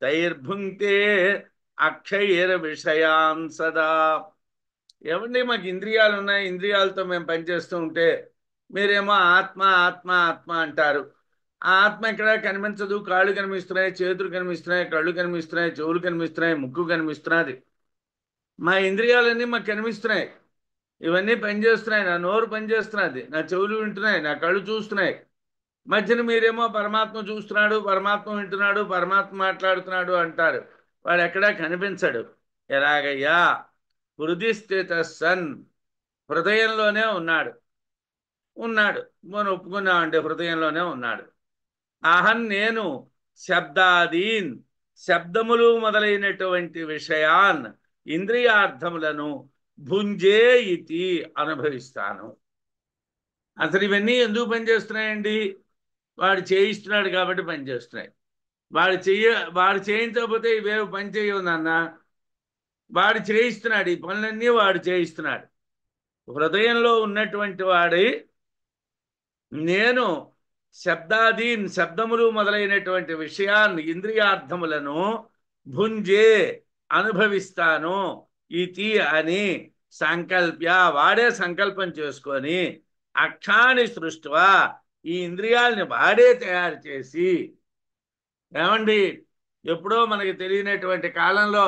తైర్భుంక్తే అక్షైర్ విషయాన్ సదా. ఏమండి మాకు ఇంద్రియాలు ఉన్నాయి, ఇంద్రియాలతో మేము పనిచేస్తూ ఉంటే మీరేమో ఆత్మ ఆత్మ ఆత్మ అంటారు. ఆ ఆత్మ ఇక్కడ కనిపించదు. కాళ్ళు కనిపిస్తున్నాయి, చేతులు కనిపిస్తున్నాయి, కళ్ళు కనిపిస్తున్నాయి, చెవులు కనిపిస్తున్నాయి, ముక్కు కనిపిస్తున్నది. మా ఇంద్రియాలన్నీ మాకు కనిపిస్తున్నాయి, ఇవన్నీ పనిచేస్తున్నాయి. నా నోరు పనిచేస్తున్నది, నా చెవులు వింటున్నాయి, నా కళ్ళు చూస్తున్నాయి. మధ్యన మీరేమో పరమాత్మ చూస్తున్నాడు, పరమాత్మ వింటున్నాడు, పరమాత్మ మాట్లాడుతున్నాడు అంటారు. వాడు ఎక్కడా కనిపించడు. ఎలాగయ్యా? హృది స్థిత సన్, హృదయంలోనే ఉన్నాడు. ఉన్నాడు మనం ఒప్పుకున్నామంటే హృదయంలోనే ఉన్నాడు. అహం నేను శబ్దాదీన్, శబ్దములు మొదలైనటువంటి విషయాన్, ఇంద్రియార్థములను భుంజే ఇతి అనుభవిస్తాను. అసలు ఇవన్నీ ఎందుకు పనిచేస్తున్నాయండి? వాడు చేయిస్తున్నాడు కాబట్టి పనిచేస్తున్నాయి. వాడు చేయించకపోతే ఇవేవి పని చేయవు నాన్న. వాడు చేయిస్తున్నాడు, ఈ పనులన్నీ వాడు చేయిస్తున్నాడు. హృదయంలో ఉన్నటువంటి వాడి నేను శబ్దాదీన్, శబ్దములు మొదలైనటువంటి విషయాన్ని, ఇంద్రియార్థములను భుంజే అనుభవిస్తాను ఇతి అని సంకల్ప్య, వాడే సంకల్పం చేసుకొని అక్షాన్ని సృష్టివా, ఈ ఇంద్రియాలని వాడే తయారు చేసి. ఏమండి, ఎప్పుడో మనకి తెలియనటువంటి కాలంలో,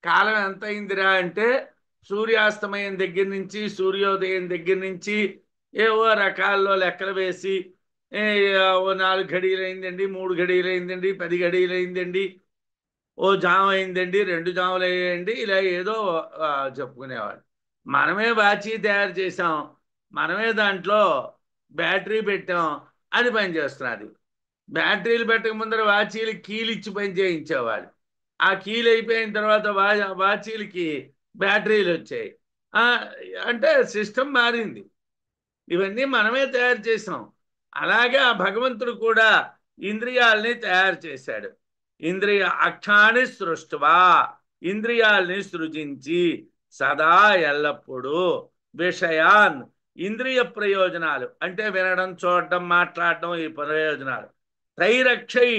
కాలం ఎంత అయిందిరా అంటే సూర్యాస్తమయం దగ్గర నుంచి, సూర్యోదయం దగ్గర నుంచి ఏవో రకాల్లో లెక్కలు వేసి ఓ 4 ఘడియలు అయిందండి, 3 ఘడియలు అయిందండి, 10 ఘడియలు అయిందండి, ఓ జామ అయిందండి, 2 జాములు అయ్యాయండి, ఇలా ఏదో చెప్పుకునేవాడు. మనమే వాచి తయారు చేసాం, మనమే దాంట్లో బ్యాటరీ పెట్టాం, అని పనిచేస్తున్నది. బ్యాటరీలు పెట్టక ముందర వాచీలు కీలు ఇచ్చి పని చేయించేవాడు. ఆ కీలు అయిపోయిన తర్వాత వాచీలకి బ్యాటరీలు వచ్చాయి. అంటే సిస్టమ్ మారింది. ఇవన్నీ మనమే తయారు చేసాం. అలాగే ఆ భగవంతుడు కూడా ఇంద్రియాలని తయారు చేశాడు. ఇంద్రియ అక్షాన్ని సృష్టివా, ఇంద్రియాలని సృజించి సదా ఎల్లప్పుడూ విషయాన్, ఇంద్రియ ప్రయోజనాలు అంటే వినడం, చూడడం, మాట్లాడడం, ఈ ప్రయోజనాలు తైరక్షై,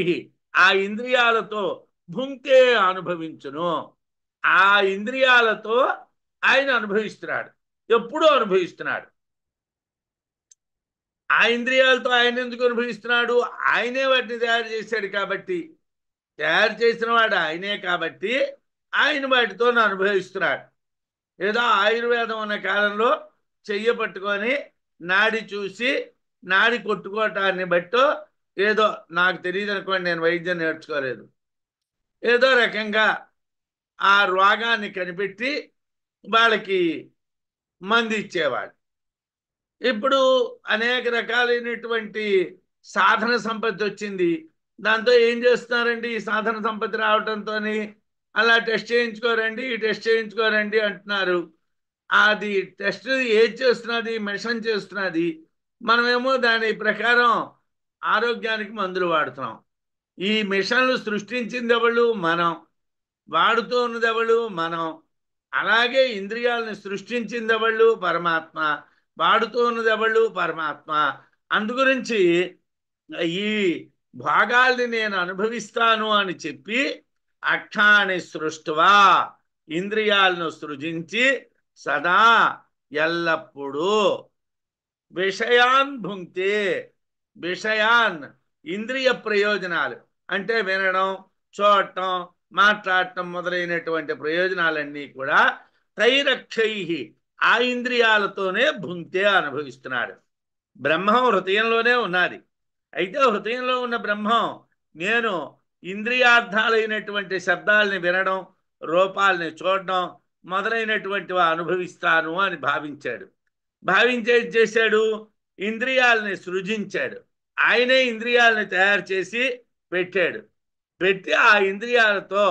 ఆ ఇంద్రియాలతో భుంక్తే అనుభవించును. ఆ ఇంద్రియాలతో ఆయన అనుభవిస్తున్నాడు, ఎప్పుడూ అనుభవిస్తున్నాడు. ఆ ఇంద్రియాలతో ఆయన ఎందుకు అనుభవిస్తున్నాడు? ఆయనే వాటిని తయారు చేశాడు కాబట్టి, తయారు చేసిన వాడు ఆయనే కాబట్టి ఆయన వాటితో అనుభవిస్తున్నాడు. ఏదో ఆయుర్వేదం ఉన్న కాలంలో చెయ్యి పట్టుకొని నాడి చూసి, నాడి కొట్టుకోవటాన్ని బట్టో ఏదో, నాకు తెలియదు అనుకోండి, నేను వైద్యం నేర్చుకోలేదు, ఏదో రకంగా ఆ రోగాన్ని కనిపెట్టి వాళ్ళకి మందు ఇచ్చేవాడు. ఇప్పుడు అనేక రకాలైనటువంటి సాధన సంపత్తి వచ్చింది. దాంతో ఏం చేస్తున్నారండి? ఈ సాధన సంపత్తి రావడంతో అలా టెస్ట్ చేయించుకోరండి, ఈ టెస్ట్ చేయించుకోరండి అంటున్నారు. అది టెస్ట్ ఏది చేస్తున్నది? మిషన్ చేస్తున్నది. మనమేమో దాని ప్రకారం ఆరోగ్యానికి మందులు వాడుతున్నాం. ఈ మిషన్లు సృష్టించింది ఎవళ్ళు? మనం. వాడుతూ ఉన్నది ఎవళ్ళు? మనం. అలాగే ఇంద్రియాలను సృష్టించింది ఎవళ్ళు? పరమాత్మ. వాడుతూ ఉన్నది ఎవళ్ళు? పరమాత్మ. అందుగురించి ఈ భాగాల్ని నేను అనుభవిస్తాను అని చెప్పి అక్షాన్ని సృష్టివా, ఇంద్రియాలను సృజించి సదా ఎల్లప్పుడూ విషయాన్ భుంక్తే, విషయాన్ ఇంద్రియ ప్రయోజనాలు అంటే వినడం, చూడటం, మాట్లాడటం మొదలైనటువంటి ప్రయోజనాలన్నీ కూడా తైరక్షై, ఆ ఇంద్రియాలతోనే భుంక్తే అనుభవిస్తున్నాడు. బ్రహ్మం హృదయంలోనే ఉన్నది. అయితే హృదయంలో ఉన్న బ్రహ్మం నేను ఇంద్రియార్థాలైనటువంటి శబ్దాలని వినడం, రూపాలని చూడడం మొదలైనటువంటివి అనుభవిస్తాను అని భావించాడు. భావించేది చేశాడు, ఇంద్రియాలని సృజించాడు. ఆయనే ఇంద్రియాలని తయారు చేసి పెట్టాడు. పెట్టి ఆ ఇంద్రియాలతో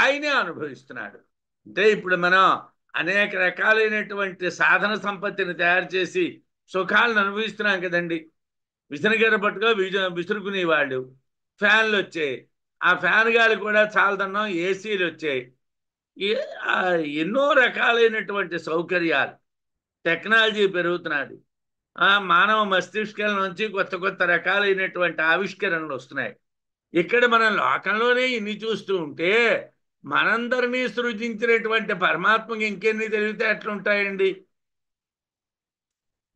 ఆయనే అనుభవిస్తున్నాడు. అంటే ఇప్పుడు మనం అనేక రకాలైనటువంటి సాధన సంపత్తిని తయారు చేసి సుఖాలను అనుభవిస్తున్నాం కదండి. విసనగర పట్టుగా విసురుకునేవాళ్ళు, ఫ్యాన్లు వచ్చాయి, ఆ ఫ్యాన్ గాలి కూడా చాలదన్నాం, ఏసీలు వచ్చాయి. ఎన్నో రకాలైనటువంటి సౌకర్యాలు, టెక్నాలజీ పెరుగుతున్నది. మానవ మస్తిష్కం నుంచి కొత్త కొత్త రకాలైనటువంటి ఆవిష్కరణలు వస్తున్నాయి. ఇక్కడ మనం లోకంలోనే ఇన్ని చూస్తూ ఉంటే మనందరినీ సృజించినటువంటి పరమాత్మకి ఇంకెన్ని తెలివితే ఎట్లుంటాయండి?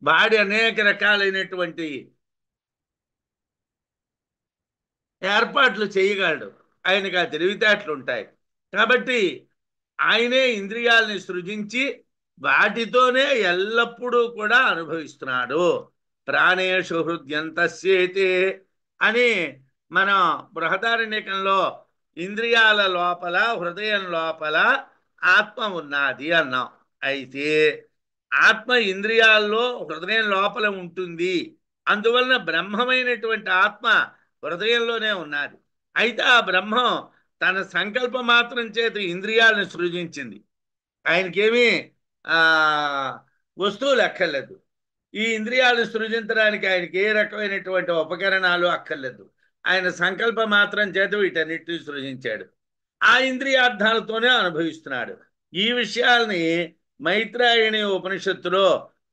వాడి అనేక రకాలైనటువంటి ఏర్పాట్లు చేయగలడు. ఆయనకు ఆ తెలివితేటలు ఉంటాయి. కాబట్టి ఆయనే ఇంద్రియాలని సృజించి వాటితోనే ఎల్లప్పుడూ కూడా అనుభవిస్తున్నాడు. ప్రాణేషు హృద్యంతస్యేతే అని మనం బృహదారణ్యకంలో ఇంద్రియాల లోపల హృదయం లోపల ఆత్మ ఉన్నది అన్నాం. అయితే ఆత్మ ఇంద్రియాల్లో హృదయం లోపల ఉంటుంది. అందువలన బ్రహ్మమైనటువంటి ఆత్మ హృదయంలోనే ఉన్నది. అయితే ఆ బ్రహ్మం తన సంకల్ప మాత్రం చేత ఇంద్రియాలను సృజించింది. ఆయనకేమీ ఆ వస్తువులు అక్కర్లేదు. ఈ ఇంద్రియాలను సృజించడానికి ఆయనకి ఏ రకమైనటువంటి ఉపకరణాలు అక్కర్లేదు. ఆయన సంకల్ప మాత్రం చేత వీటన్నిటిని సృజించాడు. ఆ ఇంద్రియార్థాలతోనే అనుభవిస్తున్నాడు. ఈ విషయాల్ని మైత్రాయణి ఉపనిషత్తులో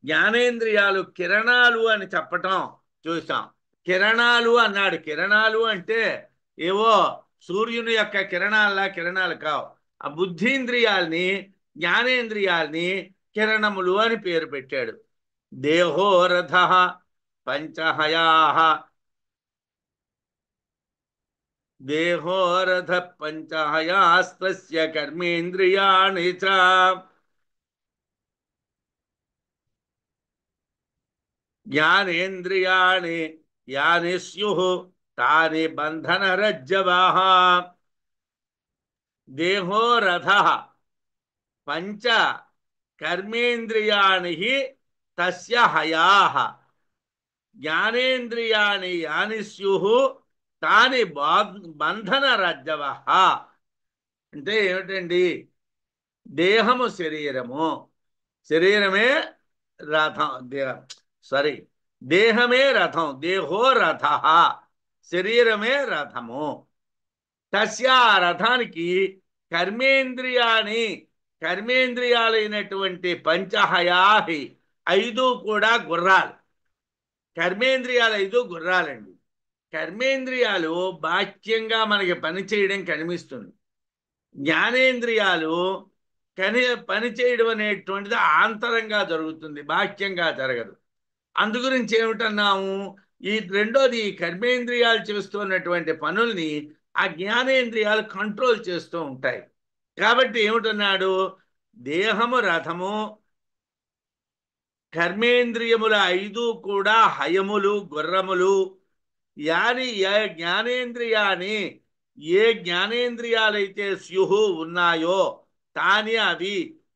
జ్ఞానేంద్రియాలు కిరణాలు అని చెప్పటం చూసాం. కిరణాలు అన్నాడు. కిరణాలు అంటే ఏవో సూర్యుని యొక్క కిరణాల్లా కిరణాలు కావు. ఆ బుద్ధీంద్రియాల్ని జ్ఞానేంద్రియాల్ని కిరణములు అని పేరు పెట్టాడు. దేహో రథ పంచహయా దేహో రథ పంచహయాస్తస్య కర్మేంద్రియాణి చ జ్ఞానేంద్రియాణి యాని స్యుః తాని బంధనరజ్జవః. దేహో రథ పంచ కర్మేంద్రియాణి తస్య హయాః జ్ఞానేంద్రియాణి యాని స్యుః తాని బంధనరజ్జవః. అంటే ఏమిటండి? దేహము శరీరము, శరీరమే రథం. సారీ, దేహమే రథం. దేహో రథ, శరీరమే రథము. తస్య ఆ రథానికి కర్మేంద్రియాని, కర్మేంద్రియాలైనటువంటి పంచహయాహి, ఐదు కూడా గుర్రాలు. కర్మేంద్రియాలు ఐదు గుర్రాలండి. కర్మేంద్రియాలు బాహ్యంగా మనకి పని చేయడం కనిపిస్తుంది. జ్ఞానేంద్రియాలు పని చేయడం అనేటువంటిది ఆంతరంగా జరుగుతుంది, బాహ్యంగా జరగదు. అందుగురించి ఏమిటన్నాము? ఈ రెండోది, కర్మేంద్రియాలు చేస్తున్నటువంటి పనుల్ని ఆ జ్ఞానేంద్రియాలు కంట్రోల్ చేస్తూ ఉంటాయి. కాబట్టి ఏమిటన్నాడు? దేహము రథము, కర్మేంద్రియముల ఐదు కూడా హయములు, గుర్రములు. యాని జ్ఞానేంద్రియాని, ఏ జ్ఞానేంద్రియాలైతే స్యుహు ఉన్నాయో తాని అవి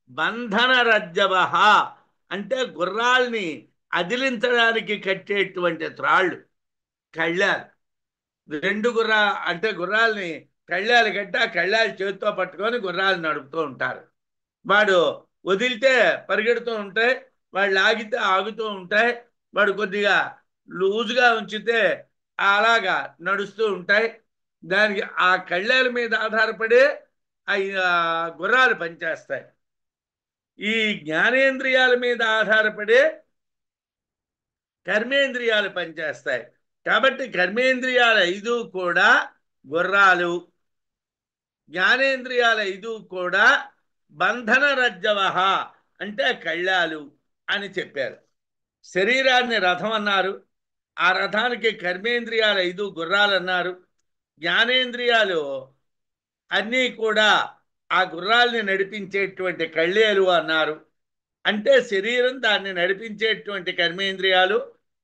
బంధన రజ్జవః, అంటే గుర్రాల్ని అదిలించడానికి కట్టేటువంటి త్రాళ్ళు, కళ్ళాలు. రెండు అంటే గుర్రాల్ని కళ్ళాలు కట్టి ఆ కళ్ళాలు చేతితో పట్టుకొని గుర్రాలు నడుపుతూ ఉంటారు. వాడు వదిలితే పరిగెడుతూ ఉంటాయి, వాళ్ళు ఆగితే ఆగుతూ ఉంటాయి. వాడు కొద్దిగా లూజుగా ఉంచితే అలాగా నడుస్తూ ఉంటాయి. దానికి ఆ కళ్ళాల మీద ఆధారపడి ఆ గుర్రాలు పనిచేస్తాయి. ఈ జ్ఞానేంద్రియాల మీద ఆధారపడి కర్మేంద్రియాలు పనిచేస్తాయి. కాబట్టి కర్మేంద్రియాలు ఐదు కూడా గుర్రాలు, జ్ఞానేంద్రియాల ఐదు కూడా బంధన రజ్జవః, అంటే కళ్ళాలు అని చెప్పారు. శరీరాన్ని రథం అన్నారు. ఆ రథానికి కర్మేంద్రియాలు ఐదు గుర్రాలు అన్నారు. జ్ఞానేంద్రియాలు అన్నీ కూడా ఆ గుర్రాల్ని నడిపించేటువంటి కళ్ళేలు అన్నారు. అంటే శరీరం దాన్ని నడిపించేటువంటి కర్మేంద్రియాలు,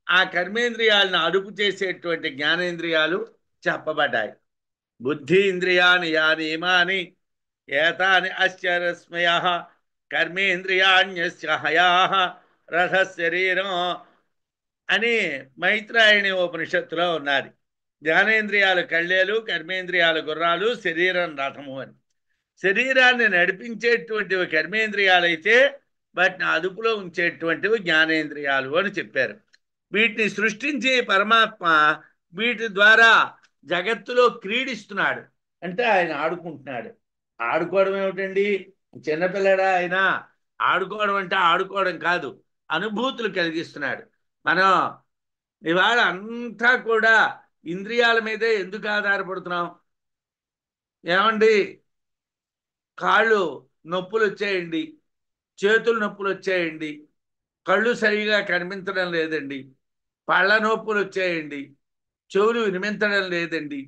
ఆ కర్మేంద్రియాలను అదుపు చేసేటువంటి జ్ఞానేంద్రియాలు చెప్పబడ్డాయి. బుద్ధి ఇంద్రియాని యాని ఇమాని ఏతాని అస్య రశ్మయః కర్మేంద్రియాణ్యస్య హయాః రథ శరీరం అని మైత్రాయణి ఉపనిషత్తులో ఉన్నది. జ్ఞానేంద్రియాలు కళ్ళేలు, కర్మేంద్రియాలు గుర్రాలు, శరీరం రథము అని. శరీరాన్ని నడిపించేటువంటివి కర్మేంద్రియాలైతే వాటిని అదుపులో ఉంచేటువంటివి జ్ఞానేంద్రియాలు అని చెప్పారు. వీటిని సృష్టించి పరమాత్మ వీటి ద్వారా జగత్తులో క్రీడిస్తున్నాడు. అంటే ఆయన ఆడుకుంటున్నాడు. ఆడుకోవడం ఏమిటండి? చిన్నపిల్లడా ఆయన? ఆడుకోవడం అంటే ఆడుకోవడం కాదు, అనుభూతులు కలిగిస్తున్నాడు. మనం ఇవాళ అంతా కూడా ఇంద్రియాల మీదే ఎందుకు ఆధారపడుతున్నాం? ఏమండి, కాళ్ళు నొప్పులు వచ్చాయండి, చేతులు నొప్పులు వచ్చాయండి, కళ్ళు సరిగా కనిపించడం లేదండి, పళ్ళ నొప్పులు వచ్చాయండి, చెవులు వినిపించడం లేదండి.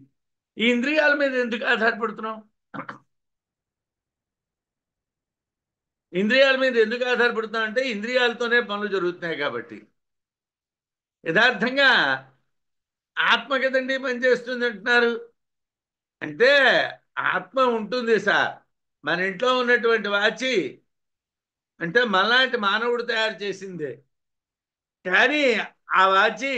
ఈ ఇంద్రియాల మీద ఎందుకు ఆధారపడుతున్నాం? ఇంద్రియాల మీద ఎందుకు ఆధారపడుతున్నాం అంటే ఇంద్రియాలతోనే పనులు జరుగుతున్నాయి కాబట్టి. యథార్థంగా ఆత్మ కదండి పనిచేస్తుంది అంటున్నారు. అంటే ఆత్మ ఉంటుంది సార్. మన ఇంట్లో ఉన్నటువంటి వాచి అంటే మనలాంటి మానవుడు తయారు చేసిందే. కానీ ఆ వాచి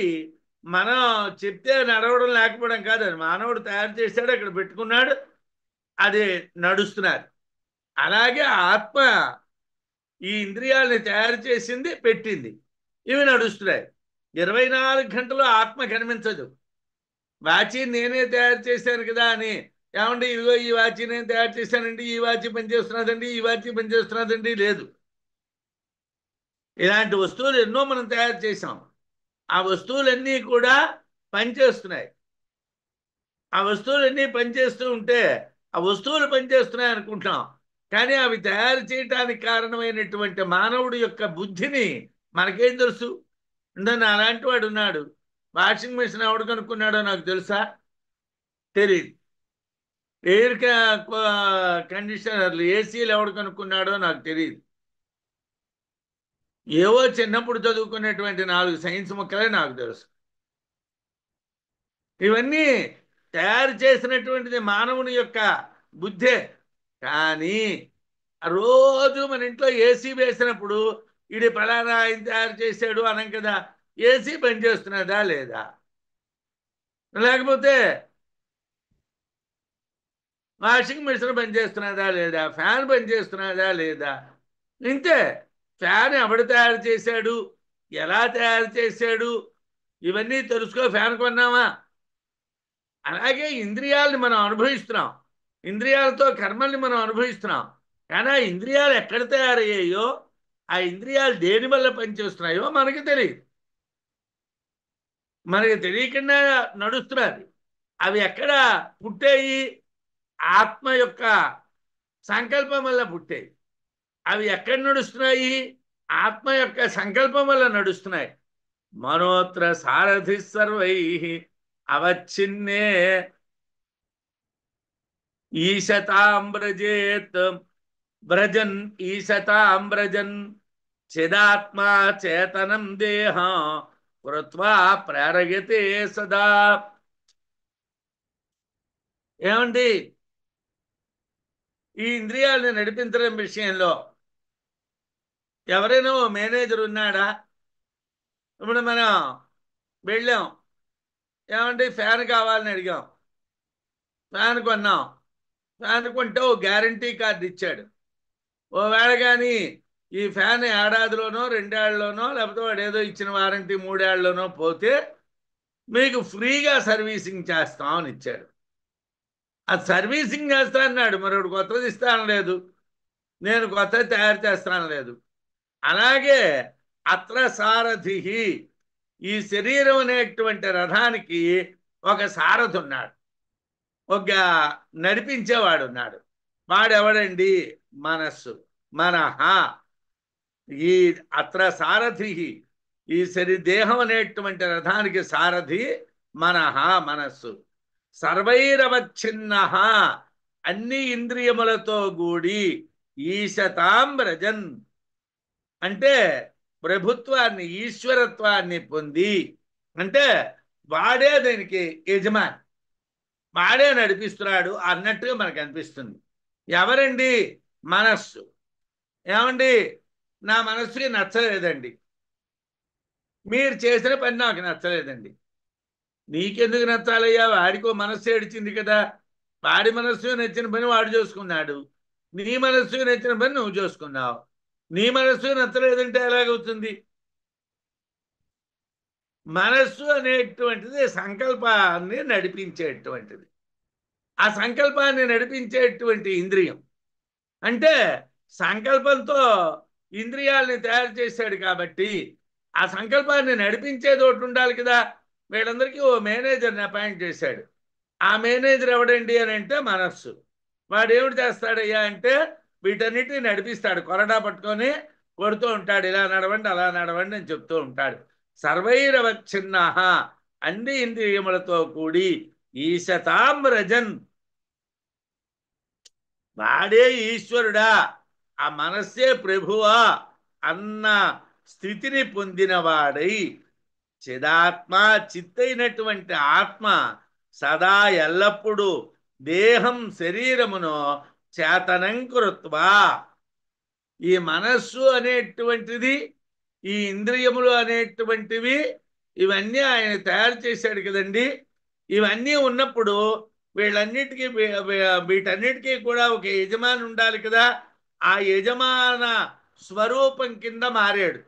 మనం చెప్తే నడవడం లేకపోవడం కాదు, అది మానవుడు తయారు చేశాడు, అక్కడ పెట్టుకున్నాడు, అది నడుస్తున్నారు. అలాగే ఆత్మ ఈ ఇంద్రియాలని తయారు చేసింది, పెట్టింది, ఇవి నడుస్తున్నాయి. 24 గంటలు ఆత్మ కనిపించదు. వాచి నేనే తయారు చేశాను కదా అని, ఏమండి ఇదిగో ఈ వాచి నేను తయారు చేశానండి, ఈ వాచి పనిచేస్తున్నదండి, ఈ వాచి పనిచేస్తున్నదండి లేదు. ఇలాంటి వస్తువులు ఎన్నో మనం తయారు చేసాం. ఆ వస్తువులన్నీ కూడా పనిచేస్తున్నాయి. ఆ వస్తువులన్నీ పనిచేస్తూ ఉంటే ఆ వస్తువులు పనిచేస్తున్నాయి అనుకుంటాం. కానీ అవి తయారు చేయడానికి కారణమైనటువంటి మానవుడి యొక్క బుద్ధిని మనకేం తెలుసు? అంటే అలాంటి వాడు ఉన్నాడు. వాషింగ్ మెషిన్ ఎవడు కనుక్కున్నాడో నాకు తెలుసా? తెలియదు. ఎయిర్ కండిషనర్లు, ఏసీలు ఎవడు కనుక్కున్నాడో నాకు తెలియదు. ఏవో చిన్నప్పుడు చదువుకునేటువంటి 4 సైన్స్ ముక్కలే నాకు తెలుసు. ఇవన్నీ తయారు చేసినటువంటిది మానవుని యొక్క బుద్ధే. కానీ రోజు మన ఇంట్లో ఏసీ వేసినప్పుడు ఇది ఫలానా ఆయన తయారు చేశాడు అనం కదా. ఏసీ పనిచేస్తున్నదా లేదా? లేకపోతే వాషింగ్ మెషిన్ పనిచేస్తున్నదా లేదా? ఫ్యాన్ పనిచేస్తున్నదా లేదా? ఇంతే. ఫ్యాన్ ఎవడు తయారు చేశాడు, ఎలా తయారు చేశాడు, ఇవన్నీ తెలుసుకో ఫ్యాన్ కొన్నామా? అలాగే ఇంద్రియాలని మనం అనుభవిస్తున్నాం, ఇంద్రియాలతో కర్మల్ని మనం అనుభవిస్తున్నాం. కానీ ఆ ఇంద్రియాలు ఎక్కడ తయారయ్యాయో, ఆ ఇంద్రియాలు దేని వల్ల పనిచేస్తున్నాయో మనకి తెలియదు. మనకి తెలియకుండా నడుస్తున్నది. అవి ఎక్కడ పుట్టాయి? ఆత్మ యొక్క సంకల్పం వల్ల పుట్టాయి. అవి ఎక్కడ నడుస్తున్నాయి? ఆత్మ యొక్క సంకల్పం వల్ల నడుస్తున్నాయి. మనోత్ర సారథి సర్వై అవచ్చిన్నే ఈశతాం వ్రజేత్ వ్రజన్ ఈశతాం వ్రజన్ చిదాత్మా చేతనం దేహ కృత్వా ప్రేరయతే సదా. ఏమండి, ఈ ఇంద్రియాలను నడిపించడం విషయంలో ఎవరైనా ఓ మేనేజర్ ఉన్నాడా? ఇప్పుడు మనం వెళ్ళాం, ఏమంటే ఫ్యాన్ కావాలని అడిగాం, ఫ్యాన్ కొన్నాం, ఫ్యాన్ కొంటే ఓ గ్యారంటీ కార్డు ఇచ్చాడు. ఓవేళ కానీ ఈ ఫ్యాన్ ఏడాదిలోనో 2 ఏళ్లలోనో లేకపోతే వాడు ఏదో ఇచ్చిన వారంటీ 3 ఏళ్లలోనో పోతే మీకు ఫ్రీగా సర్వీసింగ్ చేస్తాం అని ఇచ్చాడు. అది సర్వీసింగ్ చేస్తా అన్నాడు, మరొకటి కొత్తది ఇస్తాను లేదు, నేను కొత్తది తయారు చేస్తాను లేదు. అలాగే అత్ర సారథి, ఈ శరీరం అనేటువంటి రథానికి ఒక సారథి ఉన్నాడు, ఒక నడిపించేవాడు ఉన్నాడు. వాడెవడండి? మనస్సు, మనహ. ఈ అత్ర సారథి, ఈ దేహం అనేటువంటి రథానికి సారథి మనహ, మనస్సు. సర్వైరవచ్ఛిన్న, అన్ని ఇంద్రియములతో కూడి ఈశతాం వ్రజన్, అంటే ప్రభుత్వాన్ని, ఈశ్వరత్వాన్ని పొంది, అంటే వాడే దానికి యజమాని, వాడే నడిపిస్తున్నాడు అన్నట్టుగా మనకు అనిపిస్తుంది. ఎవరండి? మనస్సు. ఏమండి, నా మనస్సుకి నచ్చలేదండి, మీరు చేసిన పని నాకు నచ్చలేదండి. నీకెందుకు నచ్చాలయ్యా? వాడికో మనస్సు ఏడిచింది కదా, వాడి మనస్సుకు నచ్చిన పని వాడు చేసుకున్నాడు, నీ మనస్సుకు నచ్చిన పని నువ్వు చేసుకున్నావు. నీ మనస్సుకు నచ్చలేదంటే ఎలాగవుతుంది? మనస్సు అనేటువంటిది సంకల్పాన్ని నడిపించేటువంటిది. ఆ సంకల్పాన్ని నడిపించేటువంటి ఇంద్రియం. అంటే సంకల్పంతో ఇంద్రియాలని తయారు చేశాడు కాబట్టి ఆ సంకల్పాన్ని నడిపించేది ఒకటి ఉండాలి కదా. వీళ్ళందరికీ ఓ మేనేజర్ని అపాయింట్ చేశాడు. ఆ మేనేజర్ ఎవడండి అని అంటే మనస్సు. వాడు ఏమిటి చేస్తాడయ్యా అంటే వీటన్నిటిని నడిపిస్తాడు. కొరడా పట్టుకొని కొడుతూ ఉంటాడు. ఇలా నడవండి అలా నడవండి అని చెప్తూ ఉంటాడు. సర్వైరవచ్ఛిన్న, అన్ని ఇంద్రియములతో కూడి ఈశతామ్రజన్, వాడే ఈశ్వరుడా, ఆ మనస్సే ప్రభువా అన్న స్థితిని పొందినవాడై చిదాత్మ, చిత్తైనటువంటి ఆత్మ సదా ఎల్లప్పుడూ దేహం శరీరమును చేతనం కృత్వా, ఈ మనస్సు అనేటువంటిది, ఈ ఇంద్రియములు అనేటువంటివి, ఇవన్నీ ఆయన తయారు చేశాడు కదండి. ఇవన్నీ ఉన్నప్పుడు వీళ్ళన్నిటికీ వీటన్నిటికీ కూడా ఒక యజమాని ఉండాలి కదా. ఆ యజమాన స్వరూపం కింద మారాడు.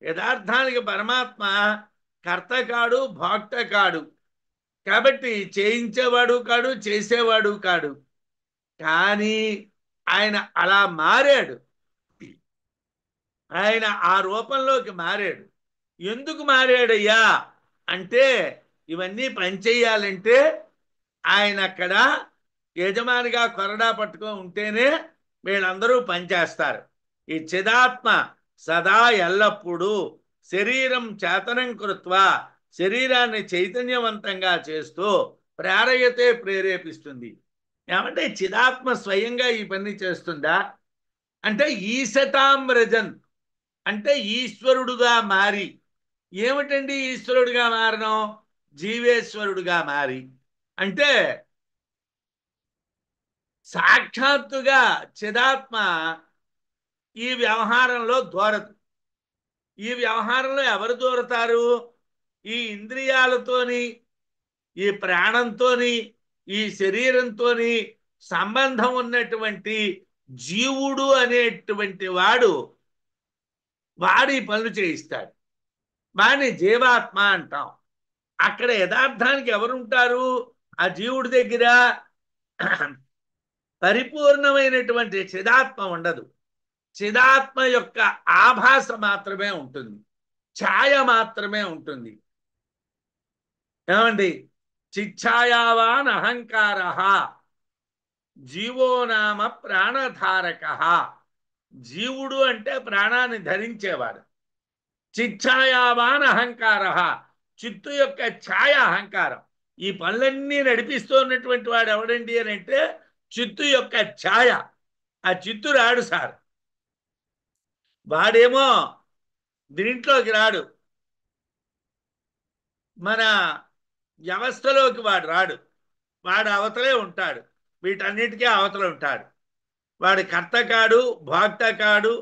యథార్థానికి పరమాత్మ కర్త కాడు, భోక్త కాడు. కాబట్టి చేయించేవాడు కాడు, చేసేవాడు కాడు. కానీ ఆయన అలా మారాడు. ఆయన ఆ రూపంలోకి మారాడు. ఎందుకు మారాడయ్యా అంటే ఇవన్నీ పనిచేయాలంటే ఆయన అక్కడ యజమానిగా కొరడా పట్టుకొని ఉంటేనే వీళ్ళందరూ పనిచేస్తారు. ఈ చిదాత్మ సదా ఎల్లప్పుడూ శరీరం చేతనం కృత్వా, శరీరాన్ని చైతన్యవంతంగా చేస్తూ ప్రేరయతే, ప్రేరేపిస్తుంది. ఏమంటే చిదాత్మ స్వయంగా ఈ పని చేస్తుందా అంటే ఈశతామ్రజన్ అంటే ఈశ్వరుడుగా మారి. ఏమిటండి ఈశ్వరుడుగా మారడం? జీవేశ్వరుడుగా మారి. అంటే సాక్షాత్తుగా చిదాత్మ ఈ వ్యవహారంలో దూరదు. ఈ వ్యవహారంలో ఎవరు దూరతారు? ఈ ఇంద్రియాలతోని, ఈ ప్రాణంతోని, ఈ శరీరంతోని సంబంధం ఉన్నటువంటి జీవుడు అనేటువంటి వాడి పనులు చేయిస్తాడు. వాడిని జీవాత్మ అంటాం. అక్కడ యథార్థానికి ఎవరుంటారు? ఆ జీవుడి దగ్గర పరిపూర్ణమైనటువంటి చిదాత్మ ఉండదు. చిదాత్మ యొక్క ఆభాస మాత్రమే ఉంటుంది, ఛాయ మాత్రమే ఉంటుంది. ఏమండి? చిచ్ఛాయావాన్ అహంకార జీవో నామ ప్రాణధారక. జీవుడు అంటే ప్రాణాన్ని ధరించేవాడు. చిచ్ఛాయావాన్ అహంకార, చిత్తు యొక్క ఛాయ అహంకారం. ఈ పనులన్నీ నడిపిస్తున్నటువంటి వాడు ఎవడండి అని అంటే చిత్తు యొక్క ఛాయ. ఆ చిత్తు రాడు సార్. వాడేమో దీంట్లోకి రాడు, మన వ్యవస్థలోకి వాడు రాడు. వాడు అవతలే ఉంటాడు, వీటన్నిటికీ అవతల ఉంటాడు. వాడు కర్త కాడు, భోక్త కాడు,